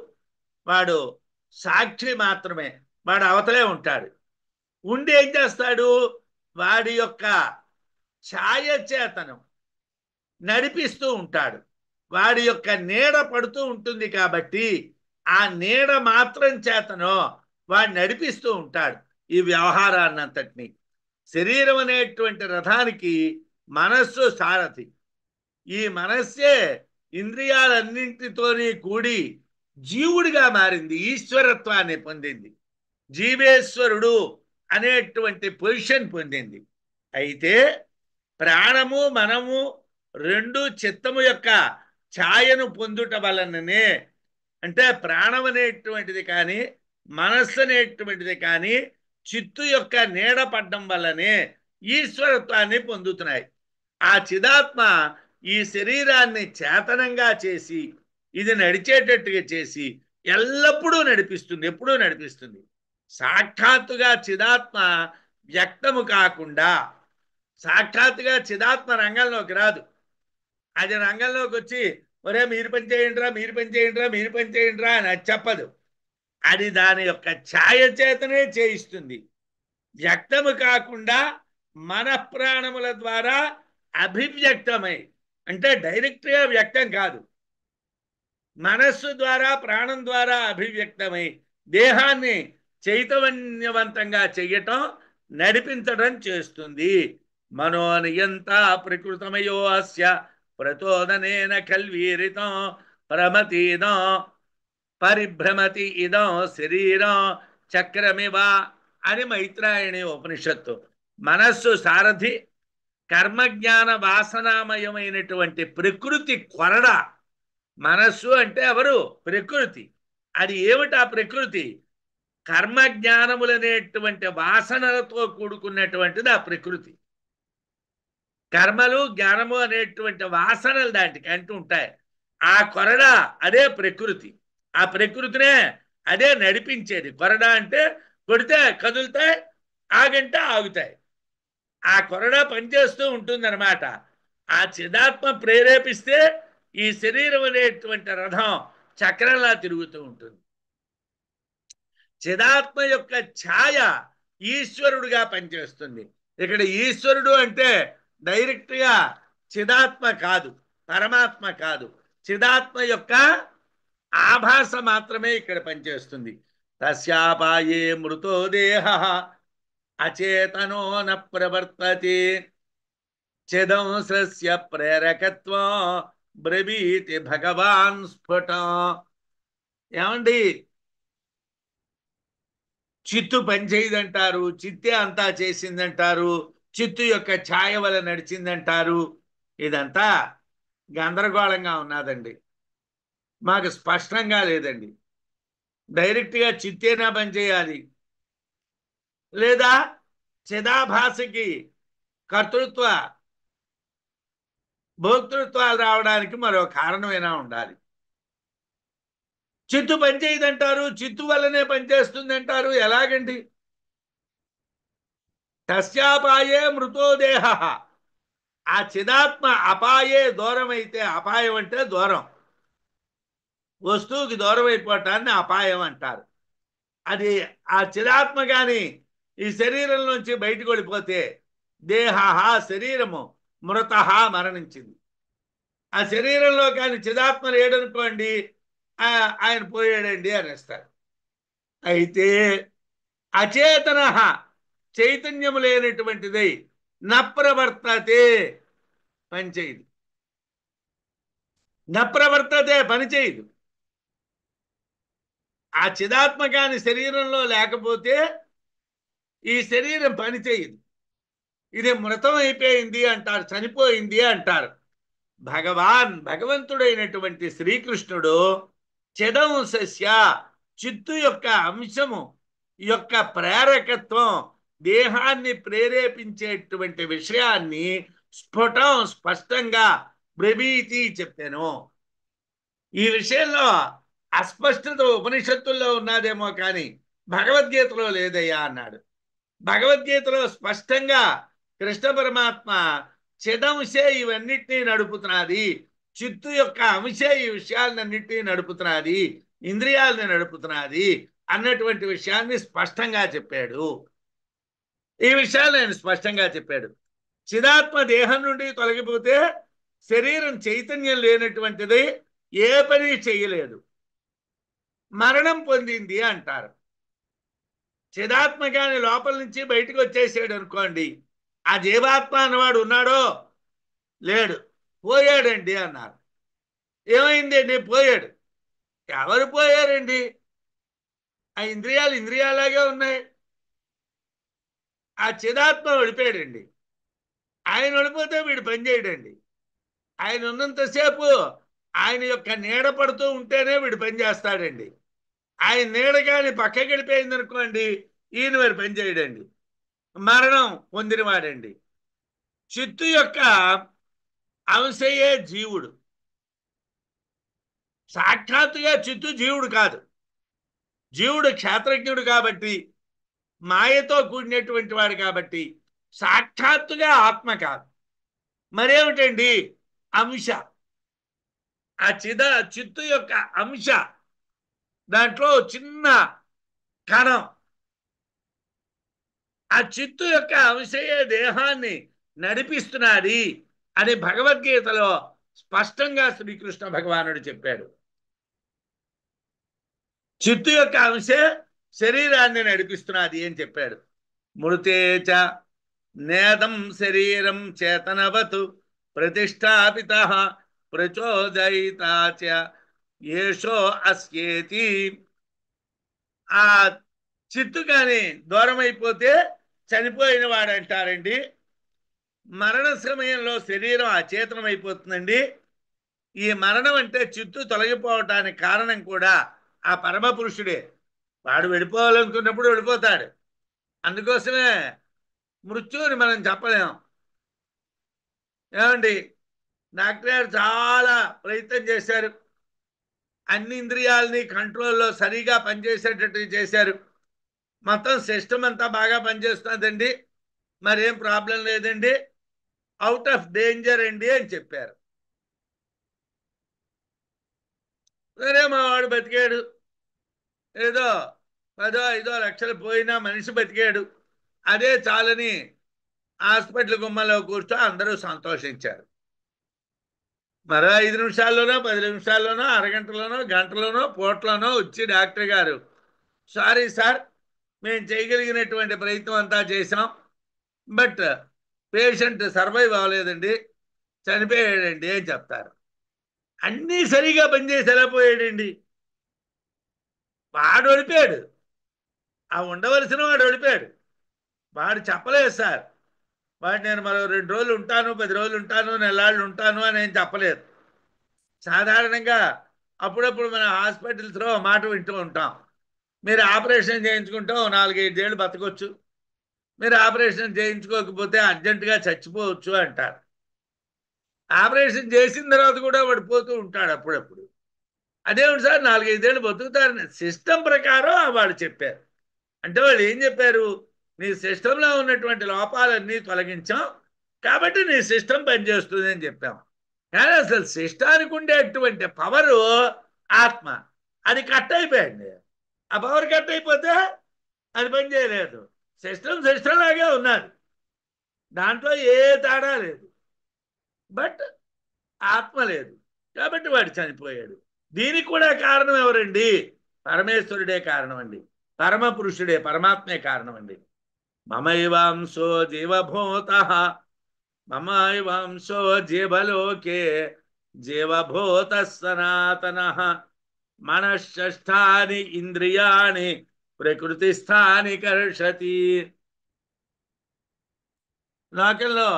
వాడు సాక్షి మాత్రమే. వాడు అవతలే ఉంటాడు. ఉండి ఏం చేస్తాడు? వాడి యొక్క ఛాయ చేతనం నడిపిస్తూ ఉంటాడు. వాడి యొక్క నీడ పడుతూ ఉంటుంది కాబట్టి ఆ నీడ మాత్రం చేతనో వాడు నడిపిస్తూ ఉంటాడు ఈ వ్యవహారాన్నంతటినీ. శరీరం అనేటువంటి రథానికి మనస్సు సారథి. ఈ మనస్సే ఇంద్రియాలన్నింటితోని కూడి జీవుడిగా మారింది, ఈశ్వరత్వాన్ని పొందింది, జీవేశ్వరుడు అనేటువంటి పొజిషన్ పొందింది. అయితే ప్రాణము మనము రెండు చిత్తము యొక్క ఛాయను పొందుట వలననే, అంటే ప్రాణం అనేటువంటిది కానీ మనస్సు అనేటువంటిది కానీ చిత్తు యొక్క నీడ పడ్డం వల్లనే ఈశ్వరత్వాన్ని పొందుతున్నాయి. ఆ చిదాత్మ ఈ శరీరాన్ని చేతనంగా చేసి ఇది నడిచేటట్టుగా చేసి ఎల్లప్పుడూ నడిపిస్తుంది, ఎప్పుడూ నడిపిస్తుంది. సాక్షాత్తుగా చిదాత్మ వ్యక్తము కాకుండా, సాక్షాత్తుగా చిదాత్మ రంగంలోకి రాదు. అది రంగంలోకి వచ్చి ఒరే మీరు పని చేయండిరా, మీరు పని చేయండిరా, మీరు పని చేయండిరా అని అది చెప్పదు. అది దాని యొక్క ఛాయ చేతనే చేయిస్తుంది. వ్యక్తము కాకుండా మన ప్రాణముల ద్వారా అభివ్యక్తమై, అంటే డైరెక్ట్గా వ్యక్తం కాదు, మనస్సు ద్వారా ప్రాణం ద్వారా అభివ్యక్తమై దేహాన్ని చైతన్యవంతంగా చెయ్యటం, నడిపించడం చేస్తుంది. మనోనియంత ప్రకృతమయో అస్య ప్రచోదనేన కల్వీరితం ప్రమతీదం పరిభ్రమతి ఇదం శరీరం చక్రమివ అని మైత్రాయణి ఉపనిషత్తు. మనస్సు సారథి, కర్మజ్ఞాన వాసనామయమైనటువంటి ప్రకృతి కొరడ. మనస్సు అంటే ఎవరు? ప్రకృతి. అది ఏమిటి ఆ ప్రకృతి? కర్మజ్ఞానములనేటువంటి వాసనలతో కూడుకున్నటువంటిది ఆ ప్రకృతి. కర్మలు జ్ఞానము అనేటువంటి వాసనలు దాంటికి అంటూ ఉంటాయి. ఆ కొరడ అదే ప్రకృతి. ఆ ప్రకృతినే అదే నడిపించేది. కొరడ అంటే కొడితే కదులుతాయి, ఆగంటే ఆగుతాయి. ఆ కొరడ పనిచేస్తూ ఉంటుందన్నమాట. ఆ చిదాత్మ ప్రేరేపిస్తే ఈ శరీరం అనేటువంటి రథం చక్రంలా తిరుగుతూ ఉంటుంది. చిదాత్మ యొక్క ఛాయ ఈశ్వరుడుగా పనిచేస్తుంది. ఇక్కడ ఈశ్వరుడు అంటే డైరెక్ట్గా చిదాత్మ కాదు, పరమాత్మ కాదు, చిదాత్మ యొక్క ఆభాస మాత్రమే ఇక్కడ పనిచేస్తుంది. తస్యాపాయే మృతో దేహ అచేతనో న ప్రవర్తతే చిదంసస్య ప్రేరకత్వం బ్రవీతి భగవాన్ స్ఫుటం. ఏమండి, చిత్తు పనిచేయదంటారు, చిత్తే అంతా చేసిందంటారు, చిత్తు యొక్క ఛాయ వల్ల నడిచిందంటారు. ఇదంతా గందరగోళంగా ఉన్నదండి. మాకు స్పష్టంగా లేదండి. డైరెక్ట్గా చిత్తేనా పనిచేయాలి, లేదా చిదాభాసకి కర్తృత్వ భోక్తృత్వాలు రావడానికి మరో కారణమైనా ఉండాలి. చిత్తు పనిచేయదంటారు, చిత్తు వల్లనే పనిచేస్తుంది అంటారు. ఎలాగండి? తస్యాపాయే మృతోదేహ. ఆ చిదాత్మ అపాయే దూరం అయితే, అపాయం అంటే దూరం, వస్తువుకి దూరం అయిపోవటాన్ని అపాయం అంటారు. అది ఆ చిదాత్మ కానీ ఈ శరీరం నుంచి బయటకు వెళ్ళిపోతే దేహ, శరీరము, మృత, మరణించింది. ఆ శరీరంలో కానీ చిదాత్మ లేడనుకోండి, ఆయన పోయాడండి అనేస్తారు. అయితే అచేతన, చైతన్యము లేనటువంటిది నప్రవర్తతే, పనిచేయదు. నప్రవర్తతే, పనిచేయదు. ఆ చిదాత్మ కాని శరీరంలో లేకపోతే ఈ శరీరం పనిచేయదు. ఇది మృతం అయిపోయింది అంటారు, చనిపోయింది అంటారు. భగవంతుడైనటువంటి శ్రీకృష్ణుడు చిదంశస్య, చిత్తు యొక్క అంశము యొక్క ప్రేరకత్వం, దేహాన్ని ప్రేరేపించేటువంటి విషయాన్ని స్ఫుటం, స్పష్టంగా బ్రవీతి చెప్పాను. ఈ విషయంలో అస్పష్టత ఉపనిషత్తుల్లో ఉన్నదేమో కానీ భగవద్గీతలో లేదయ్యా అన్నాడు. భగవద్గీతలో స్పష్టంగా కృష్ణ పరమాత్మ చిదంశే ఇవన్నిటినీ నడుపుతున్నది, చిత్తు యొక్క అంశే ఈ విషయాలన్నింటినీ నడుపుతున్నది, ఇంద్రియాలని నడుపుతున్నది అన్నటువంటి విషయాన్ని స్పష్టంగా చెప్పాడు. ఈ విషయాలు ఆయన స్పష్టంగా చెప్పాడు. చిదాత్మ దేహం నుండి తొలగిపోతే శరీరం చైతన్యం లేనటువంటిది, ఏ పని చేయలేదు, మరణం పొందింది అంటారు. చిదాత్మ కాని లోపల నుంచి బయటకు వచ్చేసాడు అనుకోండి, ఆ జీవాత్మ అన్నవాడు ఉన్నాడో? లేడు, పోయాడండి అన్నారు. ఏమైందండి? పోయాడు. ఎవరు పోయారండి? ఆ ఇంద్రియాలు ఇంద్రియాలాగే ఉన్నాయి. ఆ చిదాత్మ వెళ్ళిపోయాడండి. ఆయన వెళ్ళిపోతే వీడు పనిచేయడండి. ఆయన ఉన్నంతసేపు ఆయన యొక్క నీడ పడుతూ ఉంటేనే వీడు పని చేస్తాడండి. ఆయన నీడ కానీ పక్కకి వెళ్ళిపోయింది అనుకోండి, ఈయన వారు పనిచేయడండి, మరణం పొందినవాడండి. చిత్తు యొక్క అంశయే జీవుడు. సాక్షాత్తుగా చిత్తు జీవుడు కాదు. జీవుడు క్షేత్రజ్ఞుడు కాబట్టి, మాయతో కూడినటువంటి వాడు కాబట్టి సాక్షాత్తుగా ఆత్మ కాదు. మరేమిటండి? అంశ. ఆ చిత్తు యొక్క అంశ, దాంట్లో చిన్న కణం. ఆ చిత్తు యొక్క అంశయే దేహాన్ని నడిపిస్తున్నది అని భగవద్గీతలో స్పష్టంగా శ్రీకృష్ణ భగవానుడు చెప్పాడు. చిత్తు యొక్క అంశే శరీరాన్ని నడిపిస్తున్నది అని చెప్పాడు. మృతేచ నేదం శరీరం చేతనవతు ప్రతిష్టాపిత ప్రచోదయిత ఏషో అస్యేతి. ఆ చిత్తు కానీ దూరం అయిపోతే చనిపోయిన వాడు అంటారండి. మరణ సమయంలో శరీరం అచేతనం అయిపోతుందండి. ఈ మరణం అంటే చిత్తు తొలగిపోవటానికి కారణం కూడా ఆ పరమ పురుషుడే. వాడు వెళ్ళిపోవాలనుకున్నప్పుడు వెళ్ళిపోతాడు. అందుకోసమే మృత్యువుని మనం చెప్పలేం. ఏమండి, డాక్టర్ గారు చాలా ప్రయత్నం చేశారు. అన్ని ఇంద్రియాలని కంట్రోల్లో సరిగా పనిచేసేటట్టు చేశారు. మొత్తం సిస్టమ్ అంతా బాగా పనిచేస్తుందండి, మరేం ప్రాబ్లం లేదండి, అవుట్ ఆఫ్ డేంజర్ అండి అని చెప్పారు. సరే, మా వాడు బతికాడు. ఏదో 10-5 లక్షలు పోయినా మనిషి బతికాడు. అదే చాలని హాస్పిటల్ గుమ్మలో కూర్చో అందరూ సంతోషించారు. మరో 5 నిమిషాల్లోనో 10 నిమిషాల్లోనో అరగంటలోనో గంటలోనో పూటలోనో వచ్చి డాక్టర్ గారు, సారీ సార్, మేము చేయగలిగినటువంటి ప్రయత్నం అంతా చేశాం, బట్ పేషెంట్ సర్వైవ్ అవ్వలేదండి, చనిపోయాడండి అని చెప్తారు. అన్నీ సరిగా పనిచేసి ఎలా పోయాడండి? వాడు ఓడిపోయాడు. ఆ ఉండవలసిన వాడు ఓడిపోయాడు. వాడు చెప్పలేదు సార్, వాడు నేను మరో 2 రోజులు ఉంటాను, 10 రోజులు ఉంటాను, నెలాళ్ళు ఉంటాను అని ఏం చెప్పలేదు. సాధారణంగా అప్పుడప్పుడు మన హాస్పిటల్స్లో మాట వింటూ ఉంటాం, మీరు ఆపరేషన్ చేయించుకుంటే 4-5 ఏళ్ళు బతకొచ్చు, మీరు ఆపరేషన్ చేయించుకోకపోతే అర్జెంటుగా చచ్చిపోవచ్చు అంటారు. ఆపరేషన్ చేసిన తర్వాత కూడా వాడు పోతూ ఉంటాడు అప్పుడప్పుడు. అదేమిటి సార్ 4-5 ఏళ్ళు బతుకుతారని సిస్టమ్ ప్రకారం వాళ్ళు చెప్పారు. అంటే వాళ్ళు ఏం చెప్పారు? నీ సిస్టంలో ఉన్నటువంటి లోపాలన్నీ తొలగించాం కాబట్టి నీ సిస్టమ్ పనిచేస్తుంది అని చెప్పాం. కానీ అసలు సిస్టానికి ఉండేటువంటి పవరు ఆత్మ, అది కట్ అయిపోయింది. ఆ పవర్ కట్ అయిపోతే అది పని చేయలేదు. సిస్టమ్ లాగే ఉన్నది, దాంట్లో ఏ తేడా లేదు, బట్ ఆత్మ లేదు కాబట్టి వాడు చనిపోయాడు. దీనికి కూడా కారణం ఎవరండి? పరమేశ్వరుడే కారణం అండి, పరమ పురుషుడే, పరమాత్మే కారణం అండి. మమైవాంశో జీవభూత, మమైవాంశో జీవలోకే, జీవభూత సనాతన, మనశ్షష్టాని ఇంద్రియాణి ప్రకృతిస్థాని కర్షతి. లోకంలో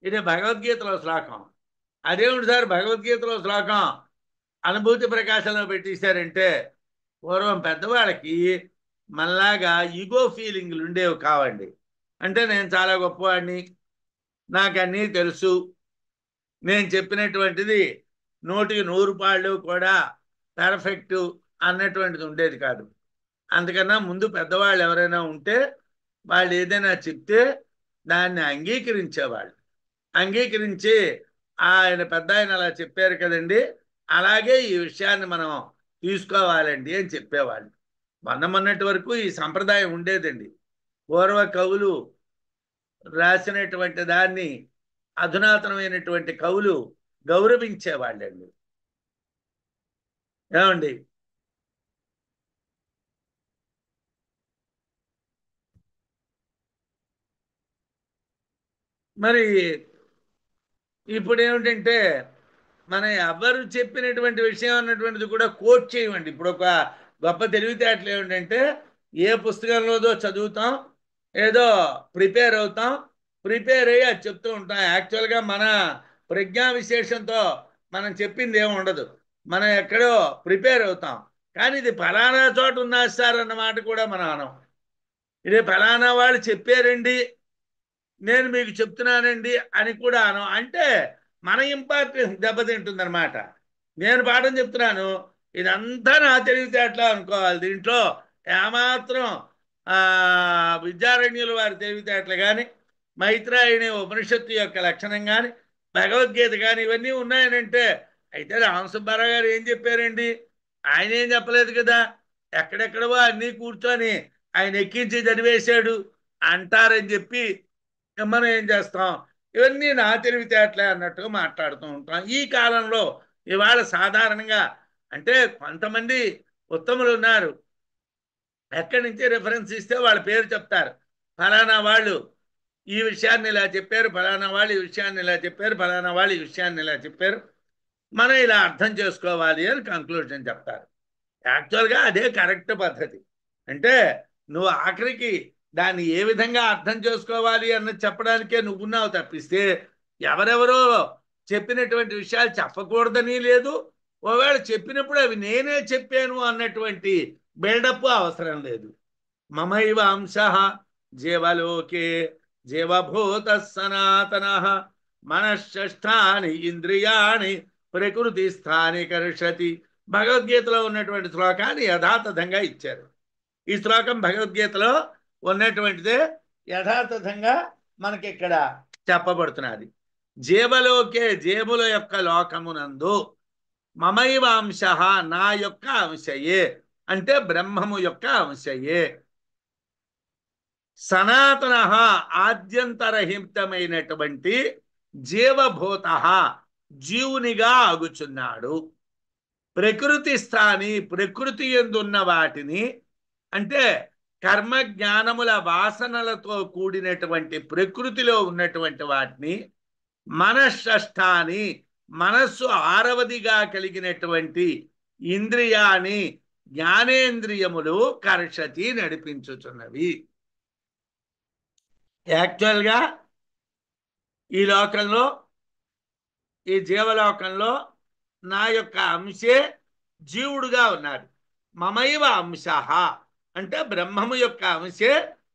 ఇది భగవద్గీతలో శ్లోకం. అదేమిటి సార్ భగవద్గీతలో శ్లోకం అనుభూతి ప్రకాశంలో పెట్టేశారంటే, పూర్వం పెద్దవాళ్ళకి మనలాగా ఈగో ఫీలింగ్లు ఉండేవి కావండి. అంటే నేను చాలా గొప్పవాడిని, నాకు అన్నీ తెలుసు, నేను చెప్పినటువంటిది 100% కూడా పర్ఫెక్ట్ అన్నటువంటిది ఉండేది కాదు. అందుకన్నా ముందు పెద్దవాళ్ళు ఎవరైనా ఉంటే వాళ్ళు ఏదైనా చెప్తే దాన్ని అంగీకరించేవాళ్ళు. అంగీకరించి ఆయన పెద్ద ఆయన అలా చెప్పారు కదండి, అలాగే ఈ విషయాన్ని మనం తీసుకోవాలండి అని చెప్పేవాళ్ళు. మొన్నటి వరకు ఈ సంప్రదాయం ఉండేదండి. పూర్వ కవులు రాసినటువంటి దాన్ని అధునాతనమైనటువంటి కవులు గౌరవించేవాళ్ళండి. ఏమండి, మరి ఇప్పుడు ఏమిటంటే మన ఎవరు చెప్పినటువంటి విషయం అన్నటువంటిది కూడా కోట్ చేయమండి. ఇప్పుడు ఒక గొప్ప తెలివితేటలు ఏమిటంటే, ఏ పుస్తకంలోదో చదువుతాం, ఏదో ప్రిపేర్ అవుతాం, ప్రిపేర్ అయ్యి అది చెప్తూ ఉంటాం. యాక్చువల్గా మన ప్రజ్ఞా విశేషంతో మనం చెప్పింది ఏమి ఉండదు, మనం ఎక్కడో ప్రిపేర్ అవుతాం. కానీ ఇది ఫలానా చోట ఉన్నా సార్ అన్నమాట కూడా మనం అనం. ఇది ఫలానా వాళ్ళు చెప్పారండి, నేను మీకు చెప్తున్నానండి అని కూడా అను. అంటే మన ఇంపార్టెన్స్ దెబ్బతింటుందన్నమాట. నేను పాఠం చెప్తున్నాను, ఇదంతా నా తెలివితేటలా అనుకోవాలి. దీంట్లో ఏమాత్రం విద్యారణ్యుల వారి తెలివితేటలు కానీ, మైత్రాయణి ఉపనిషత్తు యొక్క లక్షణం కానీ, భగవద్గీత కానీ ఇవన్నీ ఉన్నాయనంటే, అయితే రామసుబ్బారావు గారు ఏం చెప్పారండి? ఆయన ఏం చెప్పలేదు కదా, ఎక్కడెక్కడవో అన్నీ కూర్చొని ఆయన ఎక్కించి చదివేశాడు అంటారని చెప్పి మనం ఏం చేస్తాం? ఇవన్నీ నా తెలివితేటలే అన్నట్టుగా మాట్లాడుతూ ఉంటాం. ఈ కాలంలో ఇవాళ సాధారణంగా అంటే కొంతమంది ఉత్తములు ఉన్నారు, ఎక్కడి నుంచి రిఫరెన్స్ ఇస్తే వాళ్ళ పేరు చెప్తారు. ఫలానా వాళ్ళు ఈ విషయాన్ని ఇలా చెప్పారు, ఫలానా వాళ్ళు ఈ విషయాన్ని ఇలా చెప్పారు, ఫలానా వాళ్ళు ఈ విషయాన్ని ఇలా చెప్పారు, మనం ఇలా అర్థం చేసుకోవాలి అని కంక్లూజన్ చెప్తారు. యాక్చువల్గా అదే కరెక్ట్ పద్ధతి. అంటే నువ్వు ఆఖరికి దాన్ని ఏ విధంగా అర్థం చేసుకోవాలి అన్నది చెప్పడానికే నువ్వున్నావు తప్పిస్తే ఎవరెవరో చెప్పినటువంటి విషయాలు చెప్పకూడదని లేదు. ఒకవేళ చెప్పినప్పుడు అవి నేనే చెప్పాను అన్నటువంటి బిల్డప్ అవసరం లేదు. మమైవ అంశ జీవలోకే జీవభూత సనాతన మనశ్షష్టాని ఇంద్రియాణి ప్రకృతి స్థాని కర్షతి. భగవద్గీతలో ఉన్నటువంటి శ్లోకాన్ని యథాతథంగా ఇచ్చారు. ఈ శ్లోకం భగవద్గీతలో ఉన్నటువంటిదే యథాతథంగా మనకి ఇక్కడ చెప్పబడుతున్నది. జీవలోకే జీవుల యొక్క లోకమునందు మమైవ అంశ నా యొక్క అంశయే అంటే బ్రహ్మము యొక్క అంశయే సనాతన ఆద్యంతరహితమైనటువంటి జీవభూత జీవునిగా ఆగుచున్నాడు. ప్రకృతి స్థాని ప్రకృతి యందున్న వాటిని అంటే కర్మ జ్ఞానముల వాసనలతో కూడినటువంటి ప్రకృతిలో ఉన్నటువంటి వాటిని మనశ్షష్టాని మనస్సు ఆరవదిగా కలిగినటువంటి ఇంద్రియాని జ్ఞానేంద్రియములు కర్షతి నడిపించుచున్నవి. యాక్చువల్గా ఈ లోకంలో ఈ జీవలోకంలో నా యొక్క అంశే జీవుడుగా ఉన్నాడు. మమైవ అంశ అంటే బ్రహ్మము యొక్క అంశే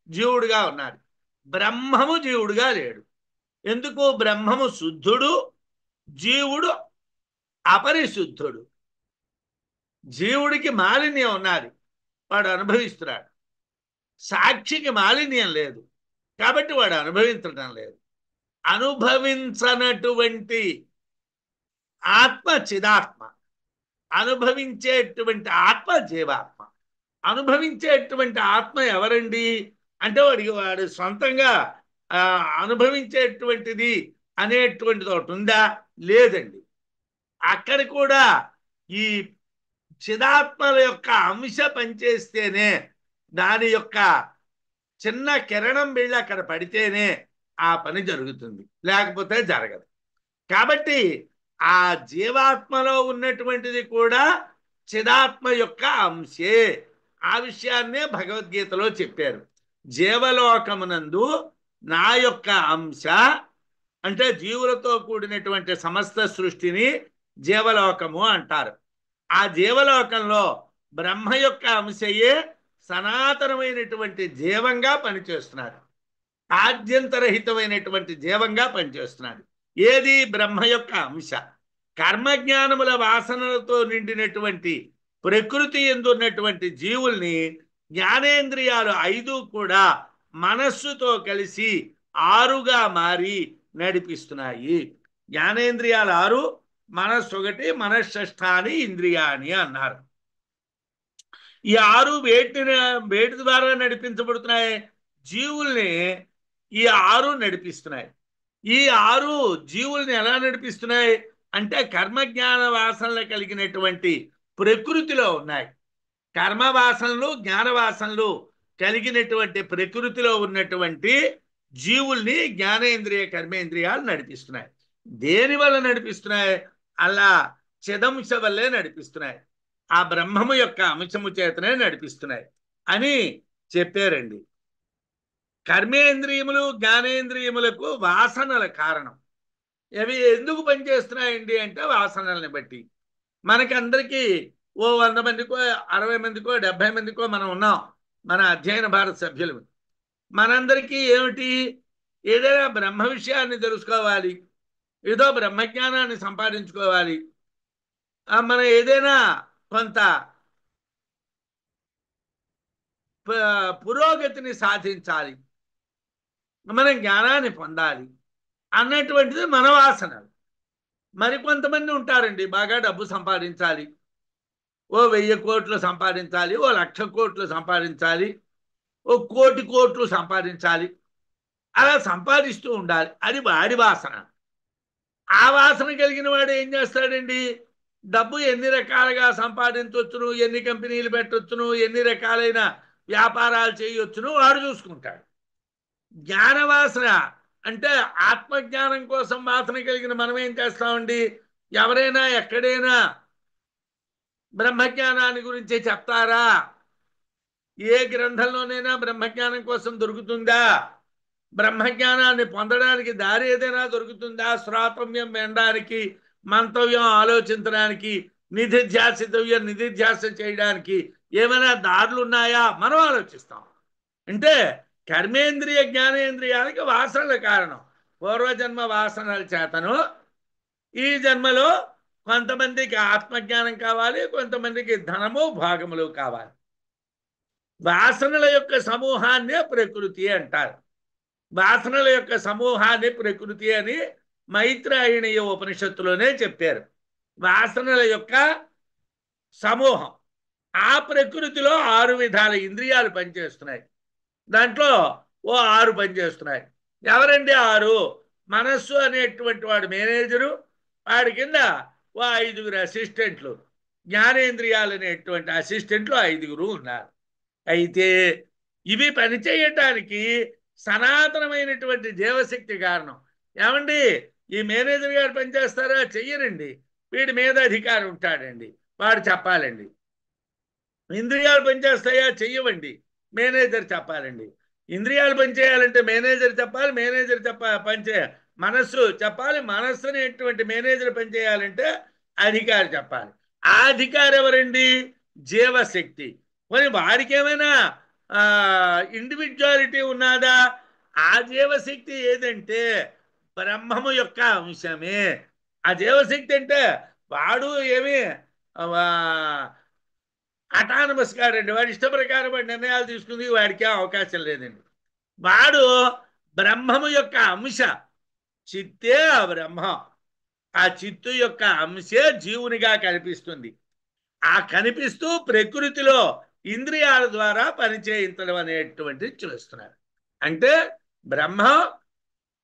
జీవుడుగా ఉన్నాడు. బ్రహ్మము జీవుడుగా లేడు. ఎందుకు? బ్రహ్మము శుద్ధుడు, జీవుడు అపరిశుద్ధుడు. జీవుడికి మాలిన్యం ఉన్నది, వాడు అనుభవిస్తున్నాడు. సాక్షికి మాలిన్యం లేదు కాబట్టి వాడు అనుభవించడం లేదు. అనుభవించనటువంటి ఆత్మ చిదాత్మ, అనుభవించేటువంటి ఆత్మ జీవాత్మ. అనుభవించేటువంటి ఆత్మ ఎవరండి అంటే వాడు సొంతంగా అనుభవించేటువంటిది అనేటువంటిది ఒకటి ఉందా? లేదండి. అక్కడ కూడా ఈ చిదాత్మల యొక్క అంశ పనిచేస్తేనే, దాని యొక్క చిన్న కిరణం వెళ్ళి అక్కడ పడితేనే ఆ పని జరుగుతుంది, లేకపోతే జరగదు. కాబట్టి ఆ జీవాత్మలో ఉన్నటువంటిది కూడా చిదాత్మ యొక్క అంశే. ఆ విషయాన్నే భగవద్గీతలో చెప్పారు. జీవలోకమునందు నా యొక్క అంశ అంటే జీవులతో కూడినటువంటి సమస్త సృష్టిని జీవలోకము అంటారు. ఆ జీవలోకంలో బ్రహ్మ యొక్క అంశయే సనాతనమైనటువంటి జీవంగా పనిచేస్తున్నారు. ఆద్యంతరహితమైనటువంటి జీవంగా పనిచేస్తున్నాడు. ఏది? బ్రహ్మ యొక్క అంశ. కర్మజ్ఞానముల వాసనలతో నిండినటువంటి ప్రకృతి ఎందున్నటువంటి జీవుల్ని జ్ఞానేంద్రియాలు 5 కూడా మనస్సుతో కలిసి 6గా మారి నడిపిస్తున్నాయి. జ్ఞానేంద్రియాలు 6, మనస్సు 1, మనశ్షష్టాని ఇంద్రియాని అన్నారు. ఈ 6 వేటి ద్వారా నడిపించబడుతున్నాయి? జీవుల్ని ఈ 6 నడిపిస్తున్నాయి. ఈ 6 జీవుల్ని ఎలా నడిపిస్తున్నాయి అంటే కర్మజ్ఞాన వాసనలు కలిగినటువంటి ప్రకృతిలో ఉన్నాయి. కర్మ వాసనలు జ్ఞాన వాసనలు కలిగినటువంటి ప్రకృతిలో ఉన్నటువంటి జీవుల్ని జ్ఞానేంద్రియ కర్మేంద్రియాలు నడిపిస్తున్నాయి. దేని వల్ల నడిపిస్తున్నాయి? అలా చిదంశ వల్లే నడిపిస్తున్నాయి. ఆ బ్రహ్మము యొక్క అంశము చేతనే నడిపిస్తున్నాయి అని చెప్పారండి. కర్మేంద్రియములు జ్ఞానేంద్రియములకు వాసనల కారణం. అవి ఎందుకు పనిచేస్తున్నాయండి అంటే వాసనల్ని బట్టి. మనకందరికీ ఓ 100 మందికో 60 మందికో 70 మందికో మనం ఉన్నాం, మన అధ్యయన భారత సభ్యులు. మనందరికీ ఏమిటి? ఏదైనా బ్రహ్మ విషయాన్ని తెలుసుకోవాలి, ఏదో బ్రహ్మజ్ఞానాన్ని సంపాదించుకోవాలి, మనం ఏదైనా కొంత పురోగతిని సాధించాలి, మనం జ్ఞానాన్ని పొందాలి అన్నటువంటిది మన వాసనలు. మరికొంతమంది ఉంటారండి, బాగా డబ్బు సంపాదించాలి, ఓ 1000 కోట్లు సంపాదించాలి, ఓ 1,00,000 కోట్లు సంపాదించాలి, ఓ 1,00,00,000 కోట్లు సంపాదించాలి, అలా సంపాదిస్తూ ఉండాలి. అది వాడి వాసన. ఆ వాసన కలిగిన వాడు ఏం చేస్తాడండి? డబ్బు ఎన్ని రకాలుగా సంపాదించవచ్చును, ఎన్ని కంపెనీలు పెట్టవచ్చును, ఎన్ని రకాలైన వ్యాపారాలు చేయవచ్చును వాడు చూసుకుంటాడు. జ్ఞానవాసన అంటే ఆత్మజ్ఞానం కోసం వాసన కలిగిన మనం ఏం చేస్తామండి? ఎవరైనా ఎక్కడైనా బ్రహ్మజ్ఞానాన్ని గురించి చెప్తారా? ఏ గ్రంథంలోనైనా బ్రహ్మజ్ఞానం కోసం దొరుకుతుందా? బ్రహ్మజ్ఞానాన్ని పొందడానికి దారి ఏదైనా దొరుకుతుందా? శ్రోతవ్యం వినడానికి, మంతవ్యం ఆలోచించడానికి, నిధిధ్యాసితవ్యం నిధిధ్యాస చేయడానికి ఏమైనా దారులు ఉన్నాయా? మనం ఆలోచిస్తాం. అంటే కర్మేంద్రియ జ్ఞానేంద్రియానికి వాసనల కారణం. పూర్వజన్మ వాసనల చేతను ఈ జన్మలో కొంతమందికి ఆత్మజ్ఞానం కావాలి, కొంతమందికి ధనము భాగములు కావాలి. వాసనల యొక్క సమూహాన్నే ప్రకృతి అంటారు. వాసనల యొక్క సమూహాన్ని ప్రకృతి అని మైత్రాయణీయ ఉపనిషత్తులోనే చెప్పారు. వాసనల యొక్క సమూహం. ఆ ప్రకృతిలో 6 విధాల ఇంద్రియాలు పనిచేస్తున్నాయి. దాంట్లో ఓ 6 పనిచేస్తున్నాయి. ఎవరండి 6? మనస్సు అనేటువంటి వాడు మేనేజరు, వాడి కింద ఓ 5గురు అసిస్టెంట్లు, జ్ఞానేంద్రియాలు అనేటువంటి అసిస్టెంట్లు 5గురు ఉన్నారు. అయితే ఇవి పనిచేయటానికి సనాతనమైనటువంటి జీవశక్తి కారణం. ఏమండి, ఈ మేనేజర్ గారు పనిచేస్తారా? చెయ్యరండి. వీడి మీద అధికారం ఉంటాడండి, వాడు చెప్పాలండి. ఇంద్రియాలు పనిచేస్తాయా? చెయ్యవండి, మేనేజర్ చెప్పాలండి. ఇంద్రియాలు పనిచేయాలంటే మేనేజర్ చెప్పాలి, మేనేజర్ పనిచేయాలి, మనస్సు చెప్పాలి, మనస్సు అనేటువంటి మేనేజర్ పనిచేయాలంటే అధికారి చెప్పాలి. ఆ అధికారి ఎవరండి? జీవశక్తి. మరి వారికి ఏమైనా ఇండివిజువాలిటీ ఉన్నదా? ఆ జీవశక్తి ఏదంటే బ్రహ్మము యొక్క అంశమే. ఆ జీవశక్తి అంటే వాడు ఏమి అటానమస్ కాడండి. వాడి ఇష్ట ప్రకారం వాడి నిర్ణయాలు తీసుకుంది వాడికి అవకాశం లేదండి. వాడు బ్రహ్మము యొక్క అంశ. చిత్తే ఆ బ్రహ్మ. ఆ చిత్తు యొక్క అంశే జీవునిగా కనిపిస్తుంది. ఆ కనిపిస్తూ ప్రకృతిలో ఇంద్రియాల ద్వారా పనిచేయించడం అనేటువంటిది చూస్తున్నారు. అంటే బ్రహ్మ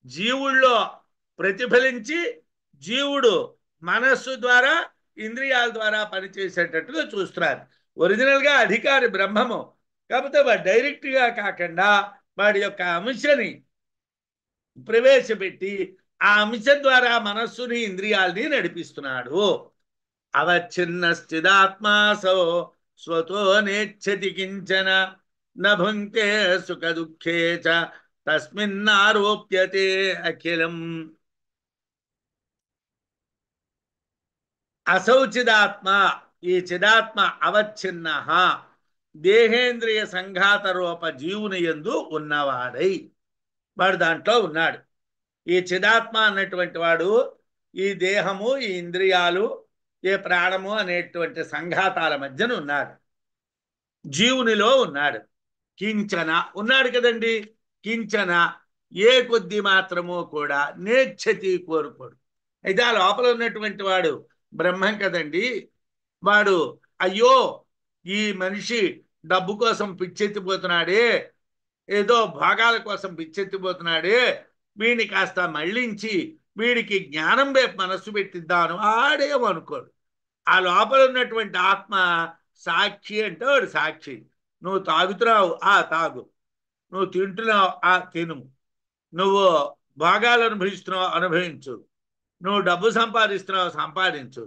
జీవుల్లో ప్రతిఫలించి జీవుడు మనస్సు ద్వారా ఇంద్రియాల ద్వారా పనిచేసేటట్టుగా చూస్తున్నారు. ఒరిజినల్గా అధికారి బ్రహ్మము. కాకపోతే వాడు డైరెక్ట్గా కాకుండా వాడి యొక్క అంశని ప్రవేశపెట్టి ఆ అంశం ద్వారా మనస్సుని ఇంద్రియాలని నడిపిస్తున్నాడు. అవచ్ఛిన్నశ్చిదాత్మాసో స్వతో నేచ్చతి కించన నభుంక్తే సుఖ దుఃఖే చ తస్మిన్నారోప్యతే అఖిలం. అసౌ చిదాత్మ. ఈ చిదాత్మ అవచ్ఛిన్న దేహేంద్రియ సంఘాత రూప జీవుని యందు ఉన్నవాడై వాడు దాంట్లో ఉన్నాడు. ఈ చిదాత్మ అన్నటువంటి వాడు ఈ దేహము, ఈ ఇంద్రియాలు, ఏ ప్రాణము అనేటువంటి సంఘాతాల మధ్యన ఉన్నాడు. జీవునిలో ఉన్నాడు. కించన ఉన్నాడు కదండి. కించన ఏ కొద్ది మాత్రము కూడా నేచ్చతి కోరుకోడు. అయితే ఆ లోపల ఉన్నటువంటి వాడు బ్రహ్మం కదండి. వాడు అయ్యో ఈ మనిషి డబ్బు కోసం పిచ్చెత్తిపోతున్నాడే, ఏదో భాగాల కోసం పిచ్చెత్తిపోతున్నాడే, వీడిని కాస్త మళ్ళించి వీడికి జ్ఞానం వైపు మనస్సు పెట్టిద్దాను ఆడేమనుకోడు. ఆ లోపల ఉన్నటువంటి ఆత్మ సాక్షి అంటే వాడు సాక్షి. నువ్వు తాగుతున్నావు, తాగు. నువ్వు తింటున్నావు, తిను. నువ్వు భోగాలు అనుభవిస్తున్నావు, అనుభవించు. నువ్వు డబ్బు సంపాదిస్తున్నావు, సంపాదించు.